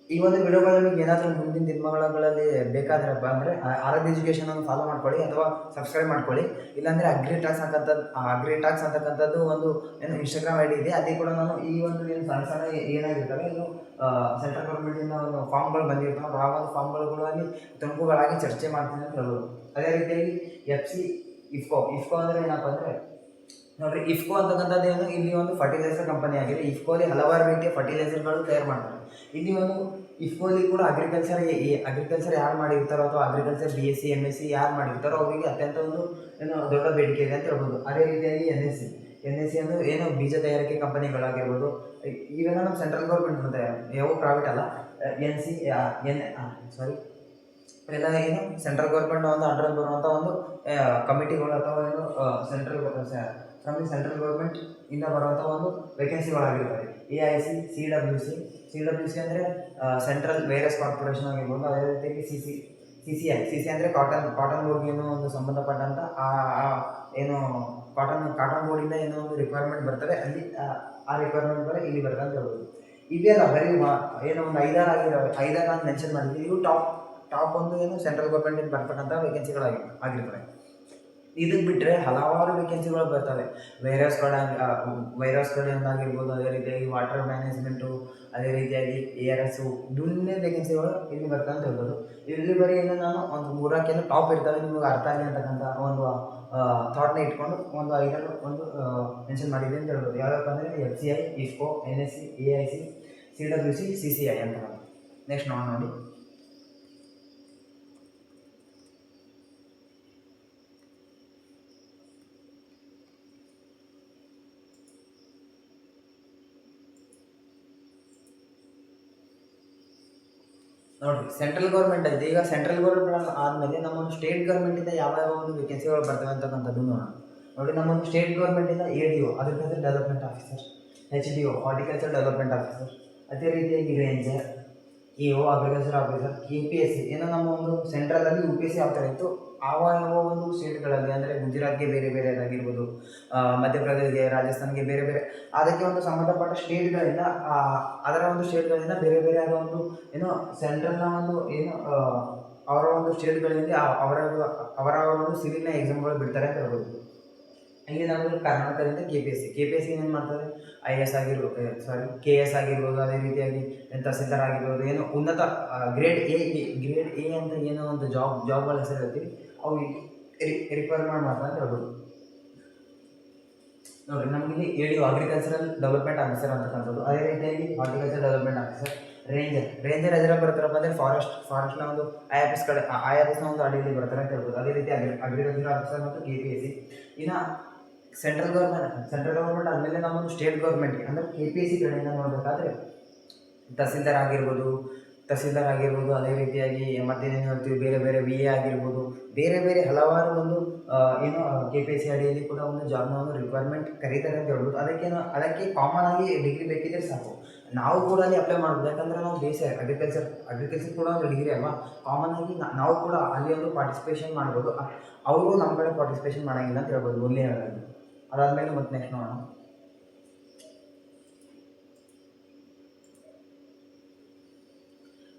ಈ ಒಂದು ವಿಡಿಯೋಗಳು ನಿಮಗೆ ಏನಾದರೂ ಮುಂದಿನ ದಿನಗಳಲ್ಲಿ ಬೇಕಾದ್ರಪ್ಪ ಅಂದರೆ ಆರಾಧ್ಯ ಎಜುಕೇಷನನ್ನು ಫಾಲೋ ಮಾಡ್ಕೊಳ್ಳಿ ಅಥವಾ ಸಬ್ಸ್ಕ್ರೈಬ್ ಮಾಡ್ಕೊಳ್ಳಿ. ಇಲ್ಲಾಂದರೆ ಅಗ್ರಿಟಾಕ್ಸ್ ಅಂತಕ್ಕಂಥದ್ದು ಒಂದು ಏನು Instagram ID ಇದೆ. ಅದೇ ಕೂಡ ನಾನು ಈ ಒಂದು ಏನು ಸಣ್ಣ ಏನಾಗಿರ್ತವೆ ಇನ್ನು ಸೆಂಟ್ರಲ್ ಗೌರ್ಮೆಂಟಿಂದ ಒಂದು ಫಾರ್ಮ್ಗಳು ಬಂದಿರ್ತಾವೆ, ಆ ಒಂದು ಫಾರ್ಮ್ಗಳು ಅಲ್ಲಿ ತುಣುಕುಗಳಾಗಿ ಚರ್ಚೆ ಮಾಡ್ತೀನಿ ಅಂತ ಹೇಳ್ಬೋದು. ಅದೇ ರೀತಿಯಾಗಿ ಇಫ್ಕೋ ಅಂದರೆ ಏನಪ್ಪ ಅಂದರೆ ನೋಡಿರಿ, ಇಫ್ಕೋ ಅಂತಕ್ಕಂಥದ್ದು ಏನು ಇಲ್ಲಿ ಒಂದು ಫರ್ಟಿಲೈಸರ್ ಕಂಪನಿ ಆಗಿದೆ. ಇಫ್ಕೋಲಿ ಹಲವಾರು ರೀತಿಯ ಫರ್ಟಿಲೈಸರ್ಗಳು ತಯಾರು ಮಾಡ್ತಾರೆ. ಇಲ್ಲಿ ಒಂದು ಇಫ್ಕೋಲಿ ಕೂಡ ಅಗ್ರಿಕಲ್ಚರ್ ಯಾರು ಮಾಡಿರ್ತಾರೋ ಅಥವಾ ಅಗ್ರಿಕಲ್ಚರ್ BSc MSc ಯಾರು ಮಾಡಿರ್ತಾರೋ ಅವರಿಗೆ ಅತ್ಯಂತ ಒಂದು ಏನು ದೊಡ್ಡ ಬೇಡಿಕೆ ಇದೆ ಅಂತ ಹೇಳ್ಬೋದು. ಅದೇ ರೀತಿಯಾಗಿ NSC ಅಂದರೆ ಏನು ಬೀಜ ತಯಾರಿಕೆ ಕಂಪನಿಗಳಾಗಿರ್ಬೋದು. ಇವೆಲ್ಲ ನಮ್ಮ ಸೆಂಟ್ರಲ್ ಗೌರ್ಮೆಂಟ್ ಅಂತ ಯಾವ ಪ್ರೈವೇಟ್ ಅಲ್ಲ, ಇವೆಲ್ಲ ಏನು ಸೆಂಟ್ರಲ್ ಗೌರ್ಮೆಂಟ್ ಒಂದು ಅಂಡರ್ ಬರುವಂಥ ಒಂದು ಕಮಿಟಿಗಳು ಅಥವಾ ಏನು ಸೆಂಟ್ರಲ್ ಗೌರ್ಮೆಂಟ್ ಇಂದ ಬರುವಂಥ ಒಂದು ವೇಕೆನ್ಸಿಗಳಾಗಿರ್ತವೆ. AIC, CWC ಅಂದರೆ ಸೆಂಟ್ರಲ್ ವೇರಿಯಸ್ ಕಾರ್ಪೊರೇಷನ್ ಆಗಿರ್ಬೋದು. ಅದೇ ರೀತಿಯಾಗಿ CCI ಅಂದರೆ ಕಾಟನ್ ಬೋರ್ಡ್ಗೆ ಏನೋ ಒಂದು ಸಂಬಂಧಪಟ್ಟಂಥ ಏನು ಕಾಟನ್ ಬೋರ್ಡಿಂದ ಏನೋ ಒಂದು ರಿಕ್ವೈರ್ಮೆಂಟ್ ಬರ್ತವೆ, ಅಲ್ಲಿ ಆ ರಿಕ್ವೈರ್ಮೆಂಟ್ಗಳು ಇಲ್ಲಿ ಬರ್ತದೆ ಅಂತ ಹೇಳ್ಬೋದು. ಇವೆಲ್ಲ ಬರೀ ಏನೋ ಒಂದು 5 ನಾನು ಮೆನ್ಷನ್ ಮಾಡಿದ್ದೀನಿ. ಇವು ಟಾಪ್ ಒಂದು ಏನು ಸೆಂಟ್ರಲ್ ಗೌರ್ಮೆಂಟಿಂದ ಬರ್ತಕ್ಕಂಥ ವೇಕೆನ್ಸಿಗಳಾಗಿರ್ತವೆ. ಇದಕ್ಕೆ ಬಿಟ್ಟರೆ ಹಲವಾರು ವೇಕೆನ್ಸಿಗಳು ಬರ್ತವೆ. ವೈರಸ್ ಕಡೆ ವೈರಸ್ ಕಡೆಯಿಂದಾಗಿರ್ಬೋದು, ಅದೇ ರೀತಿಯಾಗಿ ವಾಟರ್ ಮ್ಯಾನೇಜ್ಮೆಂಟು, ಅದೇ ರೀತಿಯಾಗಿ ARS ದುನ್ನೆ ವೇಕೆನ್ಸಿಗಳು ಇಲ್ಲಿ ಬರ್ತವೆ ಅಂತ ಹೇಳ್ಬೋದು. ಇಲ್ಲಿ ಬರೀ ಏನು ನಾನು ಒಂದು 3 ಟಾಪ್ ಇರ್ತವೆ, ನಿಮಗೆ ಅರ್ಥ ಆಗಲಿ ಅಂತಕ್ಕಂಥ ಒಂದು ಥಾಟ್ನ ಇಟ್ಕೊಂಡು ಒಂದು 5 ಒಂದು ಮೆನ್ಷನ್ ಮಾಡಿದೆ ಅಂತ ಹೇಳ್ಬೋದು. ಯಾವುದಪ್ಪ ಅಂದರೆ FCI, IFCO, NSC, AIC, CWC, CCI ಅಂತ. ನೆಕ್ಸ್ಟ್ ನೋಡಿ. ನೋಡಿರಿ, ಸೆಂಟ್ರಲ್ ಗೌರ್ಮೆಂಟ್ ಐತೆ. ಈಗ ಸೆಂಟ್ರಲ್ ಗೌರ್ಮೆಂಟ್ ಆದಮೇಲೆ ನಮ್ಮೊಂದು ಸ್ಟೇಟ್ ಗೌರ್ಮೆಂಟಿಂದ ಯಾವ ಒಂದು ವೇಕೆನ್ಸಿಗಳು ಬರ್ತವೆ ಅಂತಕ್ಕಂಥದ್ದು ನೋಡೋಣ. ನೋಡಿ, ನಮ್ಮೊಂದು ಸ್ಟೇಟ್ ಗೌರ್ಮೆಂಟಿಂದ ADO, agriculture development officer, HDO, horticulture development officer, ಅದೇ ರೀತಿಯಾಗಿ ranger, EO, agriculture officer, KPSC. ಏನೋ ನಮ್ಮ ಒಂದು ಸೆಂಟ್ರಲಲ್ಲಿ UPSC ಯಾವ ಥರ ಇತ್ತು, ಯಾವ ಒಂದು ಸ್ಟೇಟ್ಗಳಲ್ಲಿ ಅಂದರೆ ಗುಜರಾತ್ಗೆ ಬೇರೆ ಬೇರೆದಾಗಿರ್ಬೋದು, ಮಧ್ಯಪ್ರದೇಶಗೆ, ರಾಜಸ್ಥಾನ್ಗೆ ಬೇರೆ ಬೇರೆ, ಅದಕ್ಕೆ ಒಂದು ಸಂಬಂಧಪಟ್ಟ ಸ್ಟೇಟ್ಗಳಿಂದ ಅದರ ಒಂದು ಸ್ಟೇಟ್ಗಳಿಂದ ಬೇರೆ ಬೇರೆ ಆದ ಒಂದು ಏನೋ ಸೆಂಟ್ರಲ್ನ ಒಂದು ಏನು ಅವರ ಒಂದು ಸ್ಟೇಟ್ಗಳಿಂದ ಅವರ ಒಂದು ಸಿವಿಲ್ನ ಎಕ್ಸಾಮ್ಗಳು ಬಿಡ್ತಾರೆ ಅಂತ ಹೇಳ್ಬೋದು. ಇಲ್ಲಿ ನಾವು ಕರ್ನಾಟಕದಿಂದ KPSC ಏನು ಮಾಡ್ತಾರೆ, IS ಆಗಿರ್ಬೋದು, KS ಆಗಿರ್ಬೋದು, ಅದೇ ರೀತಿಯಾಗಿ ತಹಸೀಲ್ದಾರ್ ಆಗಿರ್ಬೋದು, ಏನು ಉನ್ನತ ಗ್ರೇಡ್ ಎ ಅಂತ ಏನೋ ಒಂದು ಜಾಬ್ಗಳ ಹೆಸರು ಹೇಳ್ತೀವಿ, ಅವು ರಿಕ್ವೈರ್ಮೆಂಟ್ ಮಾಡ್ತಾರೆ ಅಂತ ಹೇಳ್ಬೋದು. ನೋಡಿರಿ, ನಮಗೆ ADO, ಅಗ್ರಿಕಲ್ಚರಲ್ ಡೆವಲಪ್ಮೆಂಟ್ ಆಫೀಸರ್ ಅಂತಕ್ಕಂಥದ್ದು, ಅದೇ ರೀತಿಯಾಗಿ ಹಾರ್ಟಿಕಲ್ಚರ್ ಡೆವಲಪ್ಮೆಂಟ್ ಆಫೀಸರ್, ರೇಂಜರ್ ಎದರ ಬರ್ತಾರಪ್ಪ ಅಂದರೆ ಫಾರೆಸ್ಟ್ನ ಒಂದು IFSನ ಒಂದು ಅಡಿಯಲ್ಲಿ ಬರ್ತಾರೆ ಅಂತ ಹೇಳ್ಬೋದು. ಅದೇ ರೀತಿ ಅಗ್ರಿಕಲ್ಚರ್ ಆಫೀಸರ್ ಮತ್ತು KPSC. ಇನ್ನು ಸೆಂಟ್ರಲ್ ಗೌರ್ಮೆಂಟ್ ಆದಮೇಲೆ ನಮ್ಮೊಂದು ಸ್ಟೇಟ್ ಗೌರ್ಮೆಂಟ್ಗೆ ಅಂದರೆ KPSC ಕಡೆಯಿಂದ ನೋಡಬೇಕಾದ್ರೆ ತಹಸೀಲ್ದಾರ್ ಆಗಿರ್ಬೋದು, ಅದೇ ರೀತಿಯಾಗಿ ಮತ್ತೇನೇನು ಹೇಳ್ತೀವಿ, ಬೇರೆ ಬೇರೆ VA ಆಗಿರ್ಬೋದು, ಬೇರೆ ಬೇರೆ ಹಲವಾರು ಒಂದು ಏನು KPSC ಅಡಿಯಲ್ಲಿ ಕೂಡ ಒಂದು ಜಾಬ್ನ ಒಂದು ರಿಕ್ವೈರ್ಮೆಂಟ್ ಕರೀತಾರೆ ಅಂತ ಹೇಳ್ಬೋದು. ಅದಕ್ಕೆ ಕಾಮನ್ ಆಗಿ ಡಿಗ್ರಿ ಬೇಕಿದ್ರೆ ಸಾಕು. ನಾವು ಕೂಡ ಅಲ್ಲಿ ಅಪ್ಲೈ ಮಾಡ್ಬೋದು, ಯಾಕಂದರೆ ನಾವು ಅಗ್ರಿಕಲ್ಚರ್ ಕೂಡ ಒಂದು ಡಿಗ್ರಿ ಅಲ್ವಾ. ಕಾಮನ್ ಆಗಿ ನಾವು ಕೂಡ ಅಲ್ಲಿ ಒಂದು ಪಾರ್ಟಿಸಿಪೇಷನ್ ಮಾಡ್ಬೋದು. ಅವರು ನಮ್ಮ ಕಡೆ ಪಾರ್ಟಿಸಿಪೇಷನ್ ಮಾಡೋಂಗಿಲ್ಲ ಅಂತ ಹೇಳ್ಬೋದು ಮೊದಲೇ ಹೇಳೋದು. ಅದಾದಮೇಲೆ ಮತ್ತೆ ನೆಕ್ಸ್ಟ್ ನೋಡೋಣ.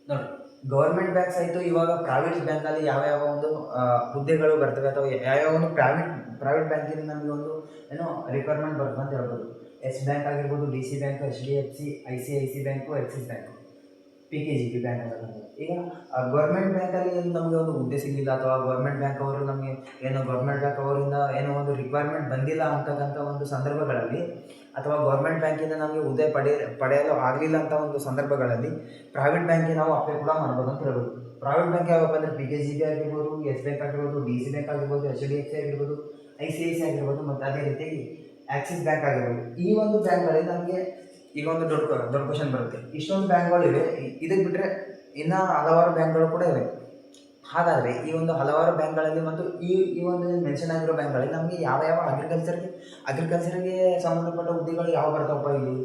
ನೋಡಿ, ಗೌರ್ಮೆಂಟ್ ಬ್ಯಾಂಕ್ಸ್ ಆಯಿತು. ಇವಾಗ ಪ್ರೈವೇಟ್ ಬ್ಯಾಂಕಲ್ಲಿ ಯಾವ್ಯಾವ ಒಂದು ಹುದ್ದೆಗಳು ಬರ್ತವೆ ಅಥವಾ ಯಾವ್ಯಾವ ಒಂದು ಪ್ರೈವೇಟ್ ಬ್ಯಾಂಕಿಂದ ನಮಗೆ ಒಂದು ಏನೋ ರಿಕ್ವೈರ್ಮೆಂಟ್ ಬರ್ತದೆ ಅಂತ ಹೇಳ್ಬೋದು. ಎಸ್ ಬ್ಯಾಂಕ್ ಆಗಿರ್ಬೋದು, DC bank, HDFC, ICIC bank, Axis bank, PKGP bank ಅಂತ. ಈಗ ಗೌರ್ಮೆಂಟ್ ಬ್ಯಾಂಕಲ್ಲಿ ಏನು ನಮಗೆ ಒಂದು ಹುದ್ದೆ ಸಿಗಲಿಲ್ಲ ಅಥವಾ ಗೌರ್ಮೆಂಟ್ ಬ್ಯಾಂಕ್ ಅವರಿಂದ ಏನೋ ಒಂದು ರಿಕ್ವೈರ್ಮೆಂಟ್ ಬಂದಿಲ್ಲ ಅಂತಕ್ಕಂಥ ಒಂದು ಸಂದರ್ಭಗಳಲ್ಲಿ, ಅಥವಾ ಗೌರ್ಮೆಂಟ್ ಬ್ಯಾಂಕಿಂದ ನಮಗೆ ಹುದ್ದೆ ಪಡೆಯಲು ಆಗಲಿಲ್ಲ ಅಂತ ಒಂದು ಸಂದರ್ಭಗಳಲ್ಲಿ ಪ್ರೈವೇಟ್ ಬ್ಯಾಂಕಿಗೆ ನಾವು ಅಪ್ಲೈ ಕೂಡ ಮಾಡ್ಬೋದು ಅಂತ ಹೇಳ್ಬೋದು. ಪ್ರೈವೇಟ್ ಬ್ಯಾಂಕ್ ಯಾವಪ್ಪ ಅಂದರೆ PKGP ಆಗಿರ್ಬೋದು, ಎಸ್ ಬ್ಯಾಂಕ್ ಆಗಿರ್ಬೋದು, DC ಬ್ಯಾಂಕ್ ಆಗಿರ್ಬೋದು, HDFC ಆಗಿರ್ಬೋದು, ICIC ಆಗಿರ್ಬೋದು, ಮತ್ತು ಅದೇ ರೀತಿಯಾಗಿ ಆಕ್ಸಿಸ್ ಬ್ಯಾಂಕ್ ಆಗಿರ್ಬೋದು. ಈ ಒಂದು ಬ್ಯಾಂಕ್ಗಳಲ್ಲಿ ನಮಗೆ ಈಗ ಒಂದು ದೊಡ್ಡ ಕ್ವಶನ್ ಬರುತ್ತೆ. ಇಷ್ಟೊಂದು ಬ್ಯಾಂಕ್ಗಳು ಇವೆ, ಇದಕ್ಕೆ ಬಿಟ್ಟರೆ ಇನ್ನೂ ಹಲವಾರು ಬ್ಯಾಂಕ್ಗಳು ಕೂಡ ಇವೆ. ಹಾಗಾದರೆ ಈ ಒಂದು ಹಲವಾರು ಬ್ಯಾಂಕ್ಗಳಲ್ಲಿ ಮತ್ತು ಈ ಒಂದು ಮೆನ್ಷನ್ ಆಗಿರೋ ಬ್ಯಾಂಕ್ಗಳಲ್ಲಿ ನಮಗೆ ಯಾವ ಅಗ್ರಿಕಲ್ಚರ್ಗೆ ಸಂಬಂಧಪಟ್ಟ ಹುದ್ದೆಗಳು ಯಾವ ಬರ್ತಾವಪ್ಪ, ಇಲ್ಲಿ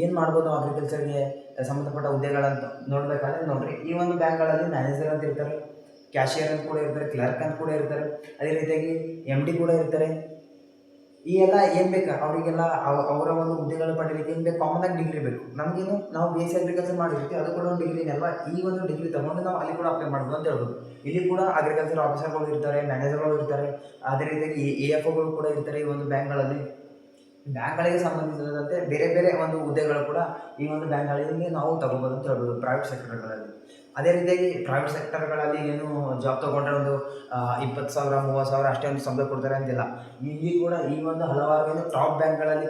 ಏನು ಮಾಡ್ಬೋದು ಅಗ್ರಿಕಲ್ಚರ್ಗೆ ಸಂಬಂಧಪಟ್ಟ ಹುದ್ದೆಗಳಂತ ನೋಡಬೇಕಾದ್ರೆ ನೋಡಿರಿ, ಈ ಒಂದು ಬ್ಯಾಂಕ್ಗಳಲ್ಲಿ ಮ್ಯಾನೇಜರ್ ಅಂತ ಇರ್ತಾರೆ, ಕ್ಯಾಶಿಯರ್ ಅಂತ ಕೂಡ ಇರ್ತಾರೆ, ಕ್ಲರ್ಕ್ ಅಂತ ಕೂಡ ಇರ್ತಾರೆ, ಅದೇ ರೀತಿಯಾಗಿ MD ಕೂಡ ಇರ್ತಾರೆ. ಈ ಎಲ್ಲ ಏನು ಬೇಕು ಅವರಿಗೆಲ್ಲ ಅವರ ಒಂದು ಹುದ್ದೆಗಳು ಪಡೀಲಿಕ್ಕೆ ಏನು ಬೇಕು, ಕಾಮನ್ ಆಗಿ ಡಿಗ್ರಿ ಬೇಕು. ನಮಗೇನು ನಾವು BSc ಅಗ್ರಿಕಲ್ಚರ್ ಮಾಡಿರ್ತೀವಿ, ಅದು ಕೂಡ ಒಂದು ಡಿಗ್ರಿನೇ ಅಲ್ವಾ. ಈ ಒಂದು ಡಿಗ್ರಿ ತೊಗೊಂಡು ನಾವು ಅಲ್ಲಿ ಕೂಡ ಅಪ್ಲೈ ಮಾಡ್ಬೋದು ಅಂತ ಹೇಳ್ಬೋದು. ಇಲ್ಲಿ ಕೂಡ ಅಗ್ರಿಕಲ್ಚರ್ ಆಫೀಸರ್ಗಳು ಇರ್ತಾರೆ, ಮ್ಯಾನೇಜರ್ಗಳು ಇರ್ತಾರೆ, ಅದೇ ರೀತಿಯಾಗಿ AFOಗಳು ಕೂಡ ಇರ್ತಾರೆ. ಈ ಒಂದು ಬ್ಯಾಂಕ್ಗಳಿಗೆ ಸಂಬಂಧಿಸಿದಂತೆ ಬೇರೆ ಬೇರೆ ಒಂದು ಹುದ್ದೆಗಳು ಕೂಡ ಈ ಒಂದು ಬ್ಯಾಂಕ್ಗಳಲ್ಲಿ ನಾವು ತಗೋಬೋದು ಅಂತ ಹೇಳ್ಬೋದು ಪ್ರೈವೇಟ್ ಸೆಕ್ಟರ್ಗಳಲ್ಲಿ. ಅದೇ ರೀತಿಯಾಗಿ ಪ್ರೈವೇಟ್ ಸೆಕ್ಟರ್ಗಳಲ್ಲಿ ಏನು ಜಾಬ್ ತೊಗೊಂಡ್ರೆ ಒಂದು 20,000 30,000 ಅಷ್ಟೇ ಒಂದು ಸಂಬಳ ಕೊಡ್ತಾರೆ ಅಂತಿಲ್ಲ. ಇಲ್ಲಿ ಕೂಡ ಈ ಒಂದು ಹಲವಾರು ಏನು ಟಾಪ್ ಬ್ಯಾಂಕ್ಗಳಲ್ಲಿ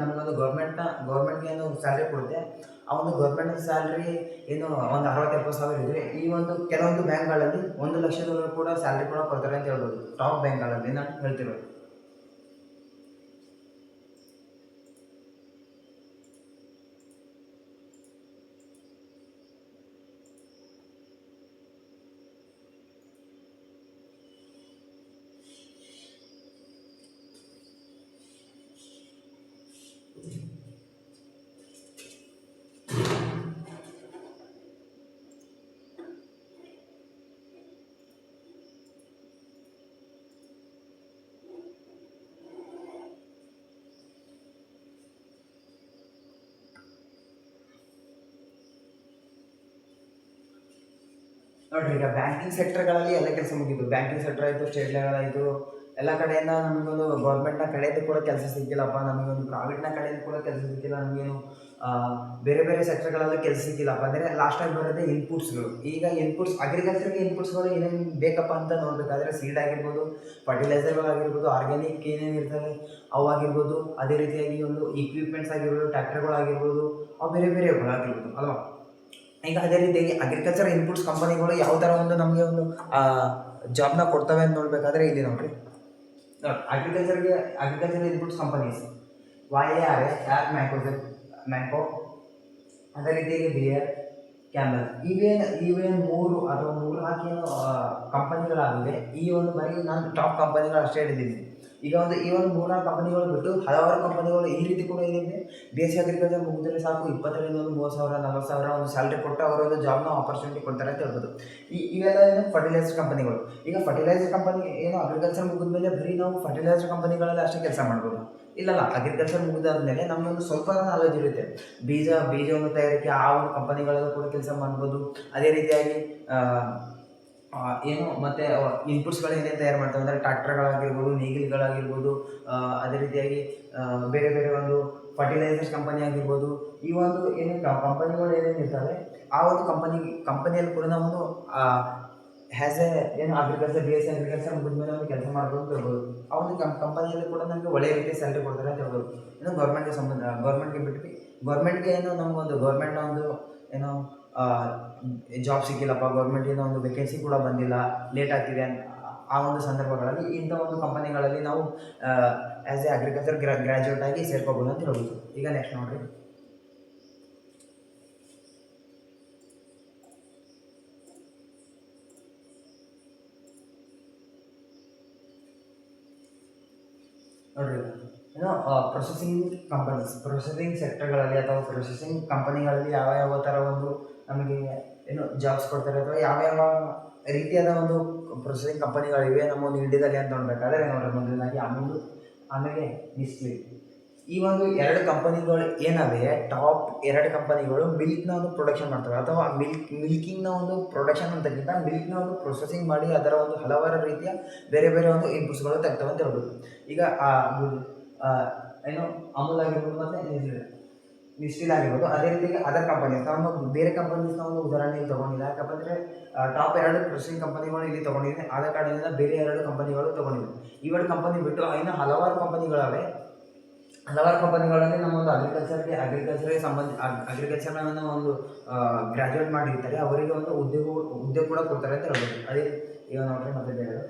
ನಮಗೊಂದು ಗೌರ್ಮೆಂಟ್ಗೆ ಏನು ಸ್ಯಾಲ್ರಿ ಕೊಡುತ್ತೆ, ಆ ಒಂದು ಗೌರ್ಮೆಂಟ್ ಸ್ಯಾಲ್ರಿ ಏನು ಒಂದು 60,000-70,000 ಇದ್ದರೆ, ಈ ಒಂದು ಕೆಲವೊಂದು ಬ್ಯಾಂಕ್ಗಳಲ್ಲಿ 1,00,000 ಕೂಡ ಸ್ಯಾಲ್ರಿ ಕೂಡ ಕೊಡ್ತಾರೆ ಅಂತ ಹೇಳ್ಬೋದು. ಟಾಪ್ ಬ್ಯಾಂಕ್ಗಳಲ್ಲಿ ನಾನು ಹೇಳ್ತಿರೋದು. ನೋಡ್ರಿ, ಈಗ ಬ್ಯಾಂಕಿಂಗ್ ಸೆಕ್ಟರ್ಗಳಲ್ಲಿ ಎಲ್ಲ ಕೆಲಸ ಮುಗಿತು. ಬ್ಯಾಂಕಿಂಗ್ ಸೆಕ್ಟರ್ ಆಯಿತು, ಸ್ಟೇಟ್ ಲೆವೆಲ್ ಆಯಿತು, ಎಲ್ಲ ಕಡೆಯಿಂದ ನಮಗೊಂದು ಗೌರ್ಮೆಂಟ್ನ ಕಡೆಯಿಂದ ಕೂಡ ಕೆಲಸ ಸಿಕ್ಕಿಲ್ಲಪ್ಪ, ನಮಗೊಂದು ಪ್ರೈವೇಟ್ನ ಕಡೆಯಿಂದ ಕೂಡ ಕೆಲಸ ಸಿಕ್ಕಿಲ್ಲ, ನಮಗೇನು ಬೇರೆ ಬೇರೆ ಸೆಕ್ಟರ್ಗಳಲ್ಲಿ ಕೆಲಸ ಸಿಕ್ಕಿಲ್ಲಪ್ಪ ಅಂದರೆ ಲಾಸ್ಟಾಗಿ ಬರೋದೇ ಇನ್ಪುಟ್ಸ್ಗಳು. ಈಗ ಇನ್ಪುಟ್ಸ್, ಅಗ್ರಿಕಲ್ಚರ್ಗೆ ಇನ್ಪುಟ್ಸ್ಗಳು ಏನೇನು ಬೇಕಪ್ಪ ಅಂತ ನೋಡಬೇಕಾದ್ರೆ ಸೀಡ್ ಆಗಿರ್ಬೋದು, ಫರ್ಟಿಲೈಸರ್ಗಳಾಗಿರ್ಬೋದು, ಆರ್ಗ್ಯಾನಿಕ್ ಏನೇನು ಇರ್ತವೆ ಅವು ಆಗಿರ್ಬೋದು, ಅದೇ ರೀತಿಯಾಗಿ ಒಂದು ಇಕ್ವಿಪ್ಮೆಂಟ್ಸ್ ಆಗಿರ್ಬೋದು, ಟ್ರ್ಯಾಕ್ಟರ್ಗಳಾಗಿರ್ಬೋದು, ಅವು ಬೇರೆ ಬೇರೆಗಳಾಗಿರ್ಬೋದು ಅಲ್ವಾ. ಈಗ ಅದೇ ರೀತಿಯಾಗಿ ಅಗ್ರಿಕಲ್ಚರ್ ಇನ್ಪುಟ್ಸ್ ಕಂಪನಿಗಳು ಯಾವ ಥರ ಒಂದು ನಮಗೆ ಒಂದು ಜಾಬ್ನ ಕೊಡ್ತವೆ ಅಂತ ನೋಡಬೇಕಾದ್ರೆ ಇಲ್ಲಿ ನೋಡ್ರಿ, ಅಗ್ರಿಕಲ್ಚರ್ ಇನ್ಪುಟ್ಸ್ ಕಂಪನೀಸ್ YARA, ಯಾರ್ ಮ್ಯಾಂಕೋ, ಅದೇ ರೀತಿಯಾಗಿ ಬಿಯರ್, ಕ್ಯಾಮಲ್, ಇವೇನು ಮೂರು ಅಥವಾ ಮೂರು ನಾಲ್ಕು ಏನು ಕಂಪನಿಗಳಾಗಿವೆ. ಈ ಒಂದು ಬರೀ ನಾನು ಟಾಪ್ ಕಂಪನಿಗಳು ಅಷ್ಟೇ ಹಿಡಿದಿದ್ದೀನಿ. ಈಗ ಈ ಒಂದು ಮೂರ್ನಾಲ್ಕು ಕಂಪನಿಗಳು ಬಿಟ್ಟು ಹಲವಾರು ಕಂಪನಿಗಳು ಈ ರೀತಿ ಕೂಡ ಏನಿದೆ, BSc ಅಗ್ರಿಕಲ್ಚರ್ ಮುಗಿದ್ರೆ ಸಾಕು 20,000 30,000 40,000 ಒಂದು ಸ್ಯಾಲ್ರಿ ಕೊಟ್ಟು ಅವರೊಂದು ಜಾಬ್ನ ಆಪರ್ಚುನಿಟಿ ಕೊಡ್ತಾರೆ ಅಂತ ಹೇಳ್ಬೋದು. ಇವೆಲ್ಲ ಏನು ಫರ್ಟಿಲೈಸರ್ ಕಂಪನಿಗಳು. ಈಗ ಫರ್ಟಿಲೈಸರ್ ಕಂಪನಿ ಏನು ಅಗ್ರಿಕಲ್ಚರ್ ಮುಗಿದ ಮೇಲೆ ಬರೀ ನಾವು ಫರ್ಟಿಲೈಸರ್ ಕಂಪನಿಗಳಲ್ಲಿ ಅಷ್ಟೇ ಕೆಲಸ ಮಾಡ್ಬೋದು. ಇಲ್ಲಲ್ಲ, ಅಗ್ರಿಕಲ್ಚರ್ ಮುಗಿದಾದ್ಮೇಲೆ ನಮಗೊಂದು ಸ್ವಲ್ಪ ನಾಲೆಜ್ ಇರುತ್ತೆ. ಬೀಜವನ್ನು ತಯಾರಿಕೆ ಆ ಒಂದು ಕಂಪನಿಗಳಲ್ಲೂ ಕೂಡ ಕೆಲಸ ಮಾಡ್ಬೋದು. ಅದೇ ರೀತಿಯಾಗಿ ಏನು ಮತ್ತು ಇನ್ಪುಟ್ಸ್ಗಳು ಏನೇನು ತಯಾರು ಮಾಡ್ತವೆ ಅಂದರೆ ಟ್ರ್ಯಾಕ್ಟರ್ಗಳಾಗಿರ್ಬೋದು, ನೇಗಿಲ್ಗಳಾಗಿರ್ಬೋದು, ಅದೇ ರೀತಿಯಾಗಿ ಬೇರೆ ಬೇರೆ ಒಂದು ಫರ್ಟಿಲೈಸರ್ಸ್ ಕಂಪನಿ ಆಗಿರ್ಬೋದು. ಈ ಒಂದು ಏನು ಕಂಪನಿಗಳು ಏನೇನು ಇರ್ತವೆ ಆ ಒಂದು ಕಂಪನಿಯಲ್ಲಿ ಕೂಡ ನಾವು ಹ್ಯಾಸ್ ಏನು ಅಗ್ರಿಕಲ್ಚರ್ BSc ಅಗ್ರಿಕಲ್ಚರ್ ಮುಗಿದ್ಮೇಲೆ ಒಂದು ಕೆಲಸ ಮಾಡ್ಬೋದು ಅಂತ ಹೇಳ್ಬೋದು. ಆ ಒಂದು ಕಂಪನಿಯಲ್ಲಿ ಕೂಡ ನಮಗೆ ಒಳ್ಳೆಯ ರೀತಿಯ ಸ್ಯಾಲ್ರಿ ಕೊಡ್ತಾರೆ ಅಂತ ಹೇಳ್ಬೋದು. ಇನ್ನು ಗೌರ್ಮೆಂಟ್ಗೆ ಬಿಟ್ಟು ಗೌರ್ಮೆಂಟ್ಗೆ ಏನು ನಮಗೊಂದು ಗೌರ್ಮೆಂಟ್ನ ಒಂದು ಏನೋ ಜಾಬ್ ಸಿಕ್ಕಿಲ್ಲಪ್ಪ, ಗೌರ್ಮೆಂಟಿಂದ ಒಂದು ವೇಕೆನ್ಸಿ ಕೂಡ ಬಂದಿಲ್ಲ, ಲೇಟ್ ಆಗ್ತಿದೆ ಆ ಒಂದು ಸಂದರ್ಭಗಳಲ್ಲಿ ಇಂಥ ಒಂದು ಕಂಪನಿಗಳಲ್ಲಿ ನಾವು ಆ್ಯಸ್ ಎ ಅಗ್ರಿಕಲ್ಚರ್ ಗ್ರ್ಯಾಜುಯೇಟ್ ಆಗಿ ಸೇರ್ಕೋಬೋದು ಅಂತ ಹೇಳ್ಬೋದು. ಈಗ ನೆಕ್ಸ್ಟ್ ನೋಡ್ರಿ, ಏನೋ ಪ್ರೊಸೆಸಿಂಗ್ ಸೆಕ್ಟರ್ಗಳಲ್ಲಿ ಅಥವಾ ಪ್ರೊಸೆಸಿಂಗ್ ಕಂಪನಿಗಳಲ್ಲಿ ಯಾವ ಥರ ಒಂದು ನಮಗೆ ಏನು ಜಾಬ್ಸ್ ಕೊಡ್ತಾರೆ ಅಥವಾ ಯಾವ ರೀತಿಯಾದ ಒಂದು ಪ್ರೊಸೆಸಿಂಗ್ ಕಂಪನಿಗಳಿವೆ ನಮ್ಮ ಒಂದು ಇಂಡಿಯಾದಲ್ಲಿ ಅಂತ ನೋಡಬೇಕಾದ್ರೆ ನೋಡ್ರಿ, ಮೊದಲನಾಗಿ ಅಮೂಲ್, ಆಮೇಲೆ ನಿಸ್ಲೆ. ಈ ಒಂದು ಎರಡು ಕಂಪನಿಗಳು ಏನವೆ, ಟಾಪ್ ಎರಡು ಕಂಪನಿಗಳು ಮಿಲ್ಕ್ನ ಒಂದು ಪ್ರೊಡಕ್ಷನ್ ಮಾಡ್ತವೆ ಅಥವಾ ಮಿಲ್ಕಿಂಗ್ನ ಒಂದು ಪ್ರೊಡಕ್ಷನ್ ಅಂತಕ್ಕಿಂತ ಮಿಲ್ಕ್ನ ಒಂದು ಪ್ರೊಸೆಸಿಂಗ್ ಮಾಡಿ ಅದರ ಒಂದು ಹಲವಾರು ರೀತಿಯ ಬೇರೆ ಬೇರೆ ಒಂದು ಇನ್ಪುಟ್ಸ್ಗಳು ತೆಗ್ತವೆ ಅಂತ ಹೇಳ್ಬೋದು. ಈಗ ಏನು ಅಮೂಲ್ ಆಗಿರ್ಬೋದು ಮತ್ತು ನಿಸ್ಟಿಲ್ ಆಗಿರ್ಬೋದು. ಅದೇ ರೀತಿಯಾಗಿ ಅದರ್ ಕಂಪನೀಸ್ ನಾವು ಬೇರೆ ಕಂಪನೀಸ್ನ ಒಂದು ಉದಾಹರಣೆ ಇಲ್ಲಿ ತೊಗೊಂಡಿಲ್ಲ. ಯಾಕಂದರೆ ಟಾಪ್ ಎರಡು ಪ್ರೊಸೆಸಿಂಗ್ ಕಂಪನಿಗಳು ಇಲ್ಲಿ ತೊಗೊಂಡಿದೆ, ಆದ ಕಾರಣದಿಂದ ಬೇರೆ ಎರಡು ಕಂಪನಿಗಳು ತೊಗೊಂಡಿದೆ. ಇವೆರಡು ಕಂಪನಿ ಬಿಟ್ಟು ಇನ್ನು ಹಲವಾರು ಕಂಪನಿಗಳವೆ. ಹಲವಾರು ಕಂಪನಿಗಳಲ್ಲಿ ನಮ್ಮ ಒಂದು ಅಗ್ರಿಕಲ್ಚರ್ಗೆ ಅಗ್ರಿಕಲ್ಚರ್ನ ಒಂದು ಗ್ರ್ಯಾಜುಯೇಟ್ ಮಾಡಿರ್ತಾರೆ, ಅವರಿಗೆ ಒಂದು ಉದ್ಯೋಗ ಕೂಡ ಕೊಡ್ತಾರೆ ಅಂತ ಹೇಳ್ಬೋದು. ಅದೇ ಈಗ ನೋಡ್ರಿ, ಮತ್ತೆ ಬೇರೆ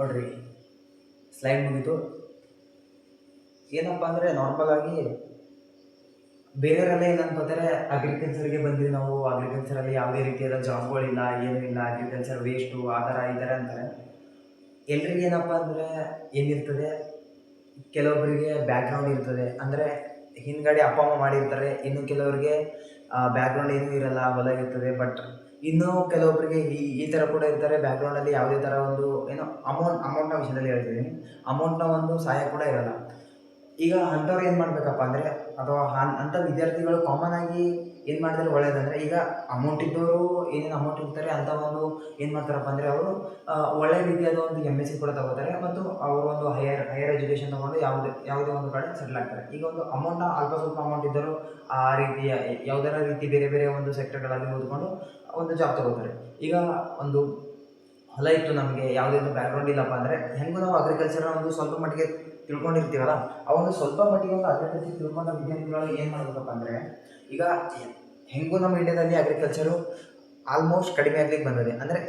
ನೋಡ್ರಿ, ಸ್ಲೈಡ್ ಮುಗೀತು. ಏನಪ್ಪ ಅಂದರೆ ನಾರ್ಮಲ್ ಆಗಿ ಬೇರೆಯವರೆಲ್ಲ ಏನು ಅನ್ಕೋತಾರೆ, ಅಗ್ರಿಕಲ್ಚರ್ಗೆ ಬಂದ್ವಿ ನಾವು, ಅಗ್ರಿಕಲ್ಚರಲ್ಲಿ ಯಾವುದೇ ರೀತಿಯಾದ ಜಾಬ್ಗಳಿಲ್ಲ, ಏನೂ ಇಲ್ಲ, ಅಗ್ರಿಕಲ್ಚರ್ ವೇಸ್ಟು ಆ ಥರ ಈ ಥರ ಅಂತಾರೆ. ಎಲ್ರಿಗೂ ಏನಪ್ಪ ಅಂದರೆ ಏನಿರ್ತದೆ, ಕೆಲವೊಬ್ಬರಿಗೆ ಬ್ಯಾಕ್ಗ್ರೌಂಡ್ ಇರ್ತದೆ, ಅಂದರೆ ಹಿಂದ್ಗಡೆ ಅಪ್ಪ ಅಮ್ಮ ಮಾಡಿರ್ತಾರೆ. ಇನ್ನು ಕೆಲವರಿಗೆ ಬ್ಯಾಕ್ಗ್ರೌಂಡ್ ಏನೂ ಇರಲ್ಲ, ಹೊಲ ಇರ್ತದೆ. ಬಟ್ ಇನ್ನೂ ಕೆಲವೊಬ್ಬರಿಗೆ ಈ ಥರ ಕೂಡ ಇರ್ತಾರೆ, ಬ್ಯಾಕ್ಗ್ರೌಂಡಲ್ಲಿ ಯಾವುದೇ ಥರ ಒಂದು ಏನೋ ಅಮೌಂಟ್ನ ವಿಷಯದಲ್ಲಿ ಹೇಳ್ತಿದ್ದೀನಿ, ಅಮೌಂಟ್ನ ಒಂದು ಸಹಾಯ ಕೂಡ ಇರಲ್ಲ. ಈಗ ಅಂಥವ್ರು ಏನು ಮಾಡಬೇಕಪ್ಪ ಅಂದರೆ, ಅಥವಾ ಅಂಥ ವಿದ್ಯಾರ್ಥಿಗಳು ಕಾಮನ್ ಆಗಿ ಏನು ಮಾಡಿದ್ರೆ ಒಳ್ಳೆಯದಂದರೆ, ಈಗ ಅಮೌಂಟ್ ಇದ್ದವರು ಏನೇನು ಅಮೌಂಟ್ ಇರ್ತಾರೆ ಅಂಥ ಒಂದು ಏನು ಮಾಡ್ತಾರಪ್ಪ ಅಂದರೆ, ಅವರು ಒಳ್ಳೆಯ ರೀತಿಯಾದ ಒಂದು MSc ಕೂಡ ತಗೋತಾರೆ ಮತ್ತು ಅವರು ಒಂದು ಹೈಯರ್ ಎಜುಕೇಷನ್ ತೊಗೊಂಡು ಯಾವುದೇ ಒಂದು ಕಡೆ ಸೆಟ್ಲ್ ಆಗ್ತಾರೆ. ಈಗ ಒಂದು ಅಮೌಂಟ್ನ ಅಲ್ಪ ಸ್ವಲ್ಪ ಅಮೌಂಟ್ ಇದ್ದರೂ ಆ ರೀತಿಯ ಯಾವುದರ ರೀತಿ ಬೇರೆ ಬೇರೆ ಒಂದು ಸೆಕ್ಟರ್ಗಳಲ್ಲಿ ಓದ್ಕೊಂಡು ಒಂದು ಜಾಬ್ ತಗೋತಾರೆ. ಈಗ ಒಂದು ಹೊಲ ಇತ್ತು, ನಮಗೆ ಯಾವುದೇ ಒಂದು ಬ್ಯಾಕ್ಗ್ರೌಂಡ್ ಇಲ್ಲಪ್ಪ ಅಂದರೆ, ಹೆಂಗೂ ನಾವು ಅಗ್ರಿಕಲ್ಚರ್ನ ಒಂದು ಸ್ವಲ್ಪ ಮಟ್ಟಿಗೆ ತಿಳ್ಕೊಂಡಿರ್ತೀವಲ್ಲ, ಆ ಒಂದು ಸ್ವಲ್ಪ ಮಟ್ಟಿಗೆ ಒಂದು ಅಗ್ರಿಕಲ್ಚರ್ ತಿಳ್ಕೊಂಡ ವಿದ್ಯಾರ್ಥಿಗಳು ಏನು ಮಾಡಬೇಕಪ್ಪ ಅಂದರೆ, ಈಗ ಹೆಂಗೂ ನಮ್ಮ ಇಂಡಿಯಾದಲ್ಲಿ ಅಗ್ರಿಕಲ್ಚರು ಆಲ್ಮೋಸ್ಟ್ ಕಡಿಮೆ ಆಗ್ಲಿಕ್ಕೆ ಬಂದಿದೆ. ಅಂದರೆ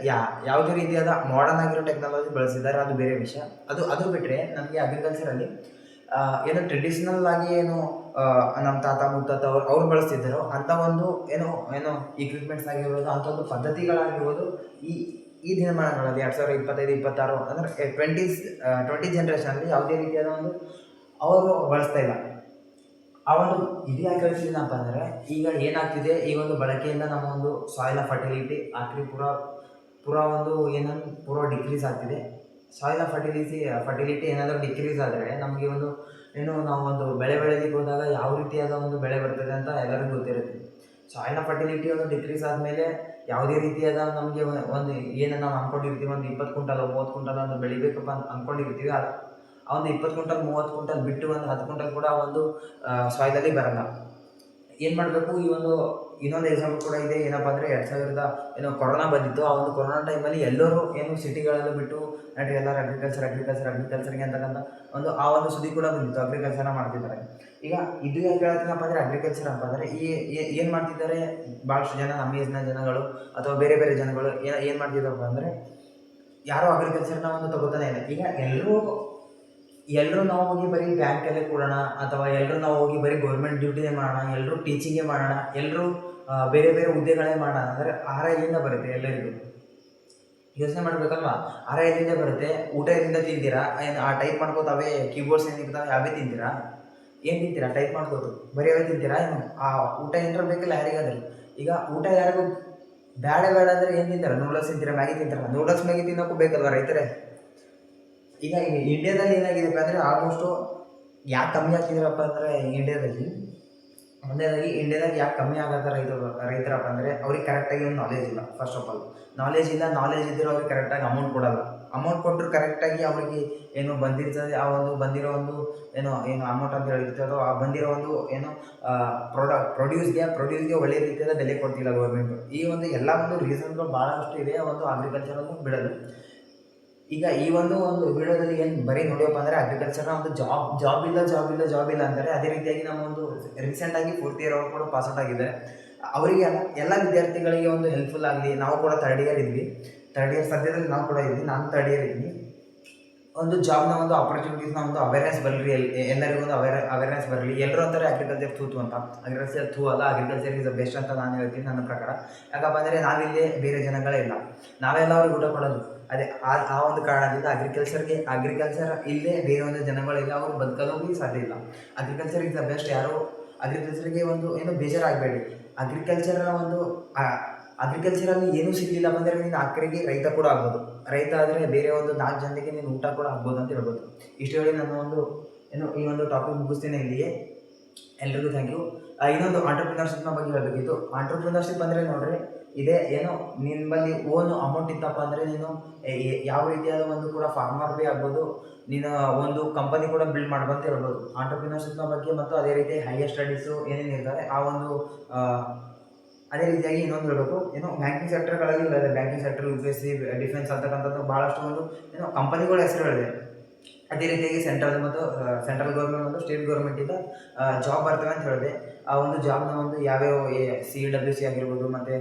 ಯಾವುದೇ ರೀತಿಯಾದ ಮಾಡರ್ನ್ ಆಗಿರೋ ಟೆಕ್ನಾಲಜಿ ಬಳಸಿದ್ದಾರೆ, ಅದು ಬೇರೆ ವಿಷಯ. ಅದು ಬಿಟ್ಟರೆ ನಮಗೆ ಅಗ್ರಿಕಲ್ಚರಲ್ಲಿ ಏನು ಟ್ರೆಡಿಷ್ನಲ್ ಆಗಿ ಏನು ನಮ್ಮ ತಾತ ಮುತ್ತಾತ ಅವ್ರು ಬಳಸ್ತಿದ್ದಾರೋ ಅಂಥ ಒಂದು ಏನೋ ಇಕ್ವಿಪ್ಮೆಂಟ್ಸ್ ಆಗಿರ್ಬೋದು, ಅಂಥ ಒಂದು ಪದ್ಧತಿಗಳಾಗಿರ್ಬೋದು ಈ ದಿನಮಾನಗಳಲ್ಲಿ 2025-26 ಅಂದರೆ ಟ್ವೆಂಟಿ ಜನ್ರೇಷನಲ್ಲಿ ಯಾವುದೇ ರೀತಿಯಾದ ಒಂದು ಅವರು ಬಳಸ್ತಾ ಇಲ್ಲ. ಆ ಒಂದು ಇದು ಯಾಕೆ ಹೇಳ್ತಿದ್ದೀನಪ್ಪ ಅಂದರೆ, ಈಗ ಏನಾಗ್ತಿದೆ ಈ ಒಂದು ಬಳಕೆಯಿಂದ ನಮ್ಮ ಒಂದು ಸಾಯಿಲ್ ಫರ್ಟಿಲಿಟಿ ಆಕ್ರಿ ಪೂರ ಒಂದು ಏನಂದ್ರೆ ಪೂರ ಡಿಕ್ರೀಸ್ ಆಗ್ತಿದೆ. ಸಾಯಿಲ್ ಫರ್ಟಿಲಿಟಿ ಏನಾದರೂ ಡಿಕ್ರೀಸ್ ಆದರೆ ನಮಗೆ ಒಂದು ನಾವು ಒಂದು ಬೆಳೆ ಬೆಳೆದಿಕ್ಕೆ ಹೋದಾಗ ಯಾವ ರೀತಿಯಾದ ಒಂದು ಬೆಳೆ ಬರ್ತದೆ ಅಂತ ಎಲ್ಲರಿಗೂ ಗೊತ್ತಿರುತ್ತೆ. ಸಾಯಿಲ್ ಫರ್ಟಿಲಿಟಿ ಒಂದು ಡಿಕ್ರೀಸ್ ಆದಮೇಲೆ ಯಾವುದೇ ರೀತಿಯಾದ ನಮಗೆ ಒಂದು ಏನು ನಾವು ಅಂದ್ಕೊಂಡಿರ್ತೀವಿ, ಒಂದು 20 ಕ್ವಿಂಟಲ್ 30 ಕ್ವಿಂಟಲ್ ಒಂದು ಬೆಳಿಬೇಕಪ್ಪ ಅಂದ್ಕೊಂಡಿರ್ತೀವಿ, ಆ ಒಂದು 20 ಕ್ವಿಂಟಲ್ 30 ಕ್ವಿಂಟಲ್ ಬಿಟ್ಟು ಒಂದು 10 ಕ್ವಿಂಟಲ್ ಕೂಡ ಒಂದು ಸಾಯಿಲಲ್ಲಿ ಬರಲ್ಲ. ಏನು ಮಾಡಬೇಕು? ಈ ಒಂದು ಇನ್ನೊಂದು ಎಕ್ಸಾಂಪಲ್ ಕೂಡ ಇದೆ. ಏನಪ್ಪ ಅಂದರೆ 2000 ಕೊರೋನಾ ಬಂದಿತ್ತು. ಆ ಒಂದು ಕೊರೋನಾ ಟೈಮಲ್ಲಿ ಎಲ್ಲರೂ ಸಿಟಿಗಳೆಲ್ಲ ಬಿಟ್ಟು ನಡ್ರಿ ಎಲ್ಲರೂ ಅಗ್ರಿಕಲ್ಚರ್ಗೆ ಅಂತಕ್ಕಂಥ ಆ ಒಂದು ಸುದ್ದಿ ಕೂಡ ಬಂದಿತ್ತು. ಅಗ್ರಿಕಲ್ಚರ್ನ ಮಾಡ್ತಿದ್ದಾರೆ. ಈಗ ಇದು ಯಾಕೆ ಹೇಳ್ತೀನಪ್ಪ ಅಂದರೆ, ಅಗ್ರಿಕಲ್ಚರ್ ಅಂತ ಅಂದರೆ ಏನು ಮಾಡ್ತಿದ್ದಾರೆ ಭಾಳಷ್ಟು ಜನ ನಮ್ಮ ಏಜ್ನ ಜನಗಳು ಅಥವಾ ಬೇರೆ ಬೇರೆ ಜನಗಳು ಏನು ಮಾಡ್ತಿದ್ದಾರಪ್ಪ ಅಂದರೆ, ಯಾರೋ ಅಗ್ರಿಕಲ್ಚರ್ನ ಒಂದು ತಗೋತಾನೆ ಇಲ್ಲ. ಈಗ ಎಲ್ಲರೂ ನಾವು ಹೋಗಿ ಬರೀ ಬ್ಯಾಂಕಲ್ಲೇ ಕೊಡೋಣ, ಅಥವಾ ಎಲ್ಲರೂ ನಾವು ಹೋಗಿ ಬರೀ ಗೌರ್ಮೆಂಟ್ ಡ್ಯೂಟಿನೇ ಮಾಡೋಣ, ಎಲ್ಲರೂ ಟೀಚಿಂಗೇ ಮಾಡೋಣ, ಎಲ್ಲರೂ ಬೇರೆ ಬೇರೆ ಹುದ್ದೆಗಳೇ ಮಾಡೋಣ ಅಂದರೆ ಆಹಾರ ಎಲ್ಲಿಂದ ಬರುತ್ತೆ? ಎಲ್ಲರಿಗೂ ಯೋಚನೆ ಮಾಡಬೇಕಲ್ವಾ? ಆಹಾರ ಎಲ್ಲಿಂದ ಬರುತ್ತೆ? ಊಟ ಎಲ್ಲಿಂದ ತಿಂತೀರಾ? ಆ ಟೈಪ್ ಮಾಡ್ಕೋತಾವೆ ಕೀಬೋರ್ಡ್ಸ್ ಏನಿರ್ತಾವೆ ಅವೇ ತಿಂತೀರಾ? ಏನು ತಿಂತೀರಾ? ಟೈಪ್ ಮಾಡ್ಕೋತು ಬರೀ ಅವೇ ತಿಂತೀರಾ? ಏನು ಆ ಊಟ ಏನಾರ ಬೇಕಲ್ಲ ಯಾರಿಗಾದ್ರೂ? ಈಗ ಊಟ ಯಾರಿಗೂ ಬೇಡ ಅಂದರೆ ಏನು ತಿಂತಾರೆ? ನೂಡಲ್ಸ್ ತಿಂತೀರಾ? ಮ್ಯಾಗಿ ತಿಂತಾರ? ನೂಡಲ್ಸ್ ಮ್ಯಾಗಿ ತಿನ್ನೋಕ್ಕೂ ಬೇಕಲ್ವ ರೈತರೇ? ಈಗ ಇಂಡಿಯಾದಲ್ಲಿ ಏನಾಗಿದೆಪ್ಪ ಅಂದರೆ, ಆಲ್ಮೋಸ್ಟು ಯಾಕೆ ಕಮ್ಮಿ ಆಗ್ತಿದ್ರಪ್ಪ ಅಂದರೆ ಇಂಡಿಯಾದಾಗ ಯಾಕೆ ಕಮ್ಮಿ ಆಗತ್ತ ರೈತರಪ್ಪ ಅಂದರೆ, ಅವ್ರಿಗೆ ಕರೆಕ್ಟಾಗಿ ಒಂದು ನಾಲೆಜ್ ಇಲ್ಲ. ಫಸ್ಟ್ ಆಫ್ ಆಲ್ ನಾಲೆಜ್ ಇದ್ದರೆ ಅವ್ರಿಗೆ ಕರೆಕ್ಟಾಗಿ ಅಮೌಂಟ್ ಕೊಡಲ್ಲ. ಅಮೌಂಟ್ ಕೊಟ್ಟರು ಕರೆಕ್ಟಾಗಿ ಅವ್ರಿಗೆ ಬಂದಿರ್ತದೆ, ಆ ಒಂದು ಬಂದಿರೋ ಒಂದು ಏನು ಅಮೌಂಟ್ ಅಂತ ಹೇಳಿರ್ತದೋ ಆ ಬಂದಿರೋ ಒಂದು ಪ್ರೊಡ್ಯೂಸ್ಗೆ ಒಳ್ಳೆ ರೀತಿಯಾದ ಬೆಲೆ ಕೊಡ್ತಿಲ್ಲ ಗೌರ್ಮೆಂಟು. ಈ ಒಂದು ಎಲ್ಲ ಒಂದು ರೀಸನ್ಗಳು ಭಾಳಷ್ಟು ಇದೆ ಒಂದು ಅಗ್ರಿಕಲ್ಚರನ್ನು ಬಿಡೋದು. ಈಗ ಈ ಒಂದು ವಿಡಿಯೋದಲ್ಲಿ ಏನು ಬರೀ ನೋಡಿಯಪ್ಪ ಅಂದರೆ, ಅಗ್ರಿಕಲ್ಚರ್ನ ಒಂದು ಜಾಬ್ ಇಲ್ಲ ಅಂತಾರೆ. ಅದೇ ರೀತಿಯಾಗಿ ನಮ್ಮ ಒಂದು ರೀಸೆಂಟಾಗಿ 4th ಇಯರ್ ಅವರು ಕೂಡ ಪಾಸ್ಔಟ್ ಆಗಿದ್ದಾರೆ. ಅವರಿಗೆ ಎಲ್ಲ ವಿದ್ಯಾರ್ಥಿಗಳಿಗೆ ಒಂದು ಹೆಲ್ಪ್ಫುಲ್ ಆಗಲಿ. ನಾವು ಕೂಡ ಥರ್ಡ್ ಇಯರ್ ಸದ್ಯದಲ್ಲಿ ನಾವು ಕೂಡ ಇದ್ವಿ. ನಾನು ಥರ್ಡ್ ಇಯರ್ ಇದ್ದೀನಿ. ಒಂದು ಜಾಬ್ನ ಒಂದು ಆಪರ್ಚುನಿಟೀಸ್ನ ಒಂದು ಅವೇರ್ನೆಸ್ ಬರಲಿ, ಎಲ್ಲರಿಗೂ ಒಂದು ಅವೇರ್ನೆಸ್ ಬರಲಿ. ಎಲ್ಲರೂ ಅಂತಾರೆ ಅಗ್ರಿಕಲ್ಚರ್ ಥೂತು ಅಂತ. ಅಗ್ರಿಕಲ್ಚರ್ ಥೂ ಅಲ್ಲ, ಅಗ್ರಿಕಲ್ಚರ್ ಇಸ್ ದ ಬೆಸ್ಟ್ ಅಂತ ನಾನು ಹೇಳ್ತೀನಿ ನನ್ನ ಪ್ರಕಾರ. ಯಾಕಪ್ಪ ಅಂದರೆ, ನಾವಿಲ್ಲಿ ಬೇರೆ ಜನಗಳೇ ಇಲ್ಲ, ನಾವೆಲ್ಲ ಅವ್ರಿಗೆ ಊಟ ಕೊಡೋದು. ಅದೇ ಆ ಒಂದು ಕಾರಣದಿಂದ ಅಗ್ರಿಕಲ್ಚರ್ ಇಲ್ಲೇ ಬೇರೆ ಒಂದು ಜನಗಳಿಲ್ಲ, ಅವರು ಬದುಕೋದು ಸಾಧ್ಯ ಇಲ್ಲ. Agriculture is the best. ಯಾರು ಅಗ್ರಿಕಲ್ಚರ್ಗೆ ಒಂದು ಬೇಜಾರಾಗಬೇಡಿ. ಅಗ್ರಿಕಲ್ಚರಲ್ಲಿ ಏನೂ ಸಿಗಲಿಲ್ಲ ಬಂದರೆ ನೀನು ಆಖರಿಗೆ ರೈತ ಕೂಡ ಆಗ್ಬೋದು. ರೈತ ಆದರೆ ಬೇರೆ ಒಂದು 4 ಜನರಿಗೆ ನೀನು ಊಟ ಕೂಡ ಆಗ್ಬೋದು ಅಂತ ಹೇಳ್ಬೋದು. ಇಷ್ಟು ಹೇಳಿ ನಾನು ಈ ಒಂದು ಟಾಪಿಕ್ ಮುಗಿಸ್ತೀನಿ ಇಲ್ಲಿಗೆ. ಎಲ್ರಿಗೂ ಥ್ಯಾಂಕ್ ಯು. ಇನ್ನೊಂದು ಆಂಟ್ರಪ್ರಿನರ್ಶಿಪ್ನ ಬಗ್ಗೆ ಹೇಳಬೇಕಿತ್ತು. ಆಂಟ್ರಪ್ರಿನರ್ಶಿಪ್ ಅಂದರೆ ನೋಡ್ರಿ, ಇದೇ ನಿಮ್ಮಲ್ಲಿ ಓನ್ ಅಮೌಂಟ್ ಇತ್ತಪ್ಪ ಅಂದರೆ ನೀನು ಯಾವ ರೀತಿಯಾದ ಒಂದು ಕೂಡ ಫಾರ್ಮರ್ ಭೀ ಆಗ್ಬೋದು, ನೀನು ಒಂದು ಕಂಪನಿ ಕೂಡ ಬಿಲ್ಡ್ ಮಾಡ್ಬಂತ ಹೇಳ್ಬೋದು ಆಂಟ್ರಪ್ರಿನರ್ಶಿಪ್ನ ಬಗ್ಗೆ. ಮತ್ತು ಅದೇ ರೀತಿ ಹೈಯರ್ ಸ್ಟಡೀಸು ಏನೇನು ಇರ್ತಾರೆ ಆ ಒಂದು ಅದೇ ರೀತಿಯಾಗಿ ಇನ್ನೊಂದು ಹೇಳಬೇಕು, ಬ್ಯಾಂಕಿಂಗ್ ಸೆಕ್ಟರ್ಗಳಲ್ಲಿ ಬ್ಯಾಂಕಿಂಗ್ ಸೆಕ್ಟರ್, UPSC, ಡಿಫೆನ್ಸ್ ಅಂತಕ್ಕಂಥದ್ದು ಭಾಳಷ್ಟು ಒಂದು ಕಂಪನಿಗಳ ಹೆಸರುಗಳಿದೆ. ಅದೇ ರೀತಿಯಾಗಿ ಸೆಂಟ್ರಲ್ ಗೌರ್ಮೆಂಟ್ ಮತ್ತು ಸ್ಟೇಟ್ ಗೌರ್ಮೆಂಟಿಂದ ಜಾಬ್ ಬರ್ತವೆ ಅಂತ ಹೇಳಿದೆ. ಆ ಒಂದು ಜಾಬ್ನ ಒಂದು ಯಾವ್ಯಾವ CWC ಆಗಿರ್ಬೋದು, ಮತ್ತು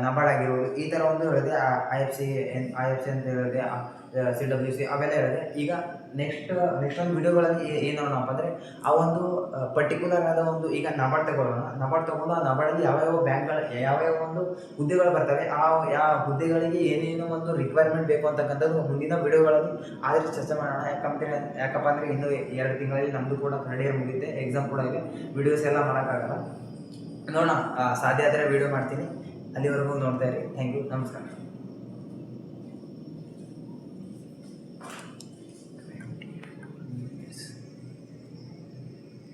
ನಬಾರ್ಡ್ ಆಗಿರ್ಬೋದು, ಈ ಥರ ಒಂದು ಹೇಳಿದೆ. IFC ಅಂತ ಹೇಳಿದೆ, CWC ಅವೆಲ್ಲ ಹೇಳಿದೆ. ಈಗ ನೆಕ್ಸ್ಟ್ ಒಂದು ವಿಡಿಯೋಗಳಲ್ಲಿ ಏನು ನೋಡೋಣಪ್ಪ ಅಂದರೆ, ಆ ಒಂದು ಪರ್ಟಿಕ್ಯುಲರ್ ಆದ ಒಂದು ಈಗ ನಬಾರ್ಡ್ ತಗೊಳ್ಳೋಣ. ನಬಾರ್ಡ್ ಆ ನಬಾರ್ಡಲ್ಲಿ ಯಾವ್ಯಾವ ಒಂದು ಹುದ್ದೆಗಳು ಬರ್ತವೆ, ಯಾವ ಹುದ್ದೆಗಳಿಗೆ ಏನೇನು ಒಂದು ರಿಕ್ವೈರ್ಮೆಂಟ್ ಬೇಕು ಅಂತಕ್ಕಂಥದ್ದು ಮುಂದಿನ ವಿಡಿಯೋಗಳಲ್ಲಿ ಆದಷ್ಟು ಚರ್ಚೆ ಮಾಡೋಣ. ಯಾಕಪ್ಪ ಅಂದರೆ ಇನ್ನೂ 2 ತಿಂಗಳಲ್ಲಿ ನಮ್ಮದು ಕೂಡ ಥರ್ಡ್ ಇಯರ್ ಮುಗಿಯುತ್ತೆ, ಎಕ್ಸಾಮ್ ಕೂಡ ಇದೆ. ವಿಡಿಯೋಸ್ ಎಲ್ಲ ಮಾಡೋಕ್ಕಾಗಲ್ಲ, ನೋಡೋಣ. ಸಾಧ್ಯ ಆದರೆ ವಿಡಿಯೋ ಮಾಡ್ತೀನಿ. ಅಲ್ಲಿವರೆಗೂ ನೋಡ್ತಾ ಇರಿ. ಥ್ಯಾಂಕ್ ಯು, ನಮಸ್ಕಾರ.